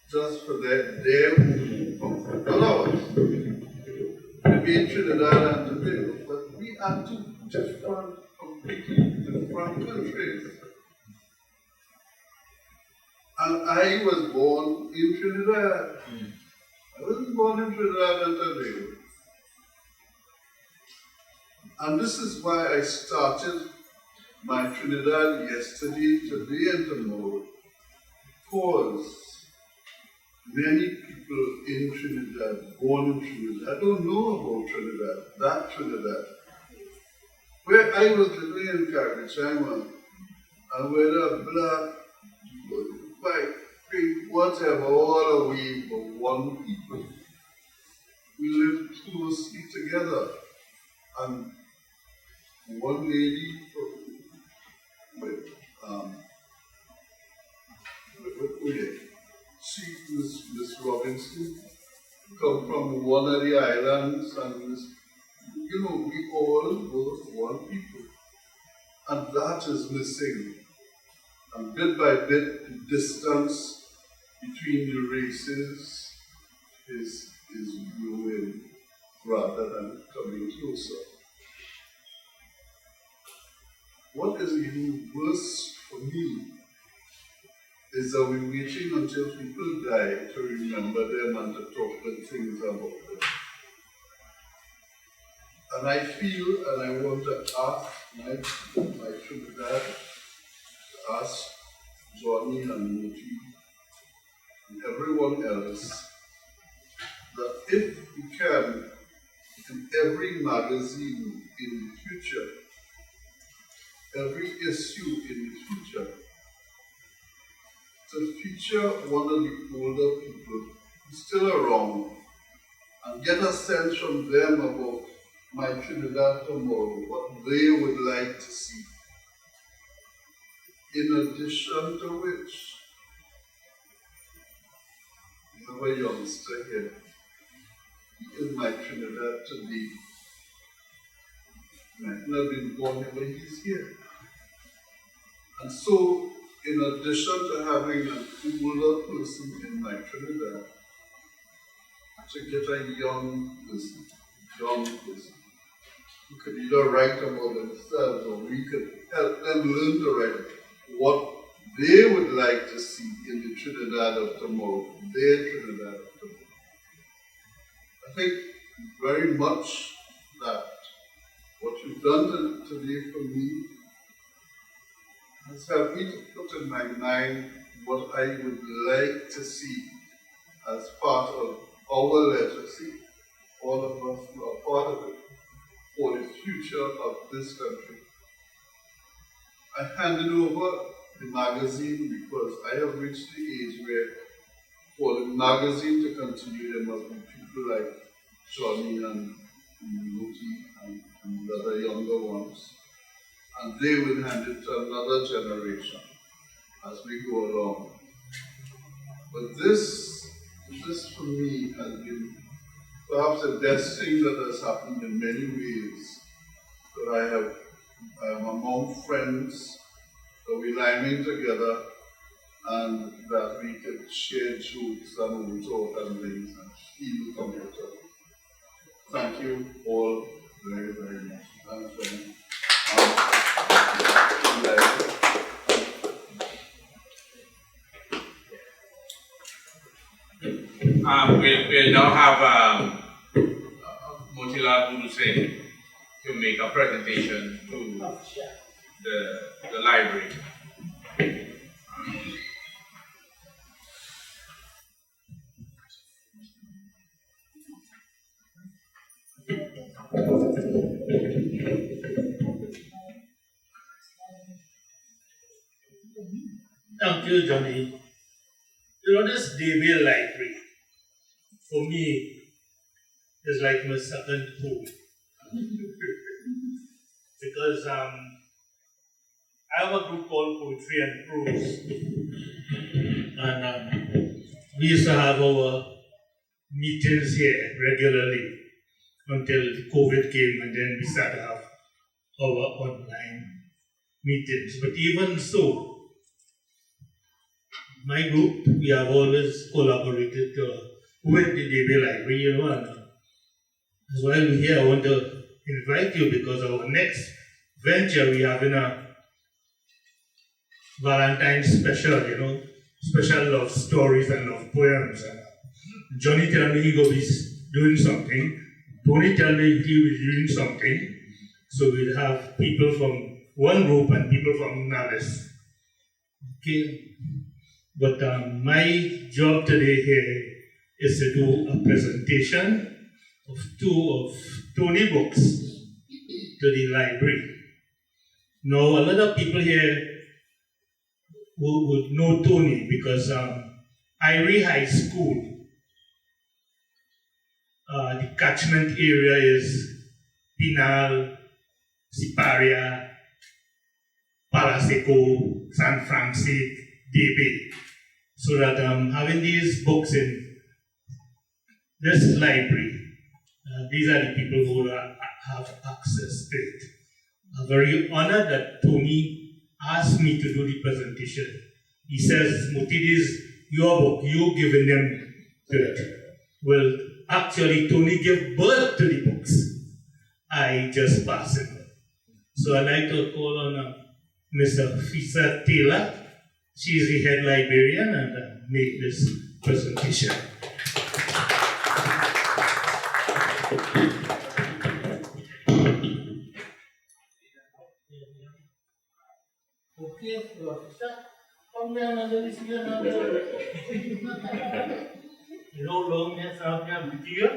just for their own comfort. Not ours. We made Trinidad and Tobago, but we are two different, completely different countries. And I was born in Trinidad. I wasn't born in Trinidad and Tobago. And this is why I started my Trinidad yesterday, today and tomorrow, because many people in Trinidad, born in Trinidad, don't know about Trinidad, that Trinidad. Where I was living in Caribbean, and whether black, white, pink, whatever, all away for one people. We lived closely together. And one lady with she, Miss Robinson, come from one of the islands, and you know, we all were one people. And that is missing. And bit by bit, the distance between the races is growing rather than coming closer. What is even worse for me is that we're waiting until people die to remember them and to talk good things about them. And I feel, and I want to ask my Trinidad, to ask Johnny and Moti and everyone else, that if we can, in every magazine in the future, every issue in the future, to feature one of the older people who's still around and get a sense from them about my Trinidad tomorrow, what they would like to see. In addition to which, we have a youngster here. He is my Trinidad today. He might not have been born here, but he's here. And so, in addition to having an older person in my Trinidad, to get a young person who could either write about themselves or we could help them learn to write what they would like to see in the Trinidad of tomorrow, their Trinidad of tomorrow. I think very much that what you've done today for me has helped me to put in my mind what I would like to see as part of our legacy, all of us who are part of it, for the future of this country. I handed over the magazine because I have reached the age where for the magazine to continue, there must be people like Johnny and and they will hand it to another generation as we go along. But this for me has been perhaps the best thing that has happened in many ways, that I am among friends, that we rhyming together, and that we can share jokes and talk and things and feel comfortable. Thank you all very, very much. Thanks very much. We'll now have Motilal Guru Singh to make a presentation to the library. Thank you, Johnny. This Deyal Library, for me, is like my second home. Because I have a group called Poetry and Prose. And we used to have our meetings here regularly until COVID came, and then we started to have our online meetings. But even so, my group, we have always collaborated with the Deyal Library, and as well here I want to invite you, because our next venture we have in a Valentine's special, special love stories and love poems. And Johnny tell me he go be doing something, Tony tell me he will be doing something, so we'll have people from one group and people from another. Okay. But my job today here is to do a presentation of 2 of Tony books to the library. Now, a lot of people here would know Tony because Irie High School, the catchment area is Pinal, Siparia, Palaseco, San Francisco, Debe. So that having these books in this library, these are the people who have access to it. I'm very honored that Tony asked me to do the presentation. He says, Moti, this is your book, you giving them to it. Well, actually, Tony gave birth to the books. I just pass it on. So I'd like to call on Mr. Fisa Taylor. She is the head librarian and make this presentation. Okay, so come down and listen to another. You know, long hair, out here, with you.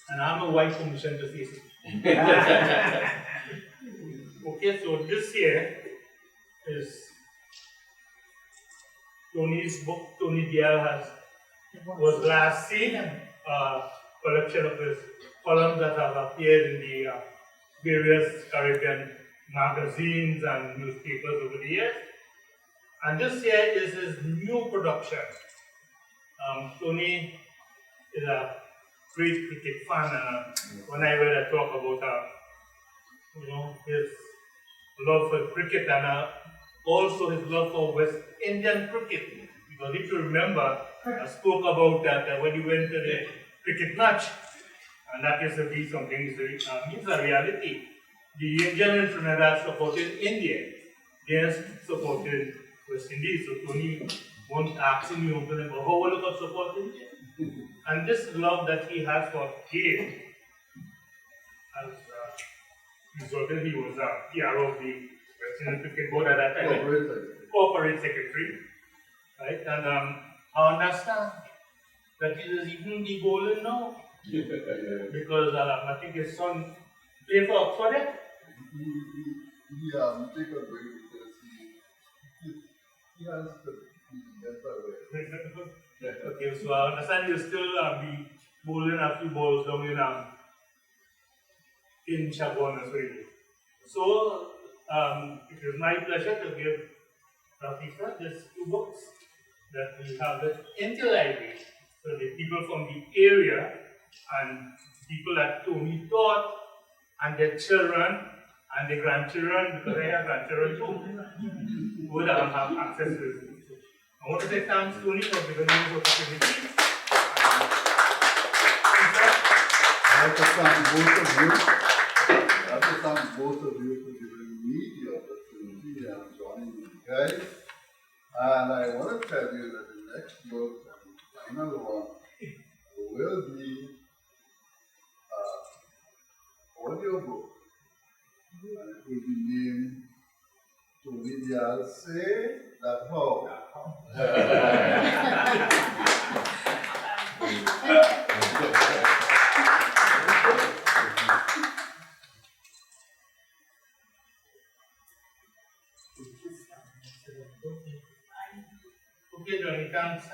And I'm a white permission to say so. Okay, so this here is Tony's book. Tony Deyal was last seen, a collection of his columns that have appeared in the various Caribbean magazines and newspapers over the years. And this here is his new production. Tony is a great cricket fan, and when I read a talk about his love for cricket and also his love for West Indian cricket, because if you remember, I spoke about that when he went to the cricket match, and that is to be something, it's a reality. The Indian in Trinidad supported India, they supported West Indies, so Tony won't ask me about how will you support India? And this love that he has for game has resulted, he was a PR of the West Indian Cricket Board at that time, corporate secretary, right? And I understand that he is even the bowling now, because I think his son played for Oxford. Yeah, we take a break because he has to be Okay, so I understand you still be bowling a few balls down in in Chaguanas Radio. So it is my pleasure to give Rafisa these 2 books that we have the interlibrary. So the people from the area and people that Tony taught and their children and their grandchildren, because I have grandchildren too, would have access to this. I want to say thanks, Tony, for giving me this opportunity. I have to thank both of you. I have to thank both of you for giving me the opportunity and joining you guys. And I want to tell you that the next book, and the final one, will be an audio book. And it will be named Tony Deyal Say That How. Okay, Johnny, thanks.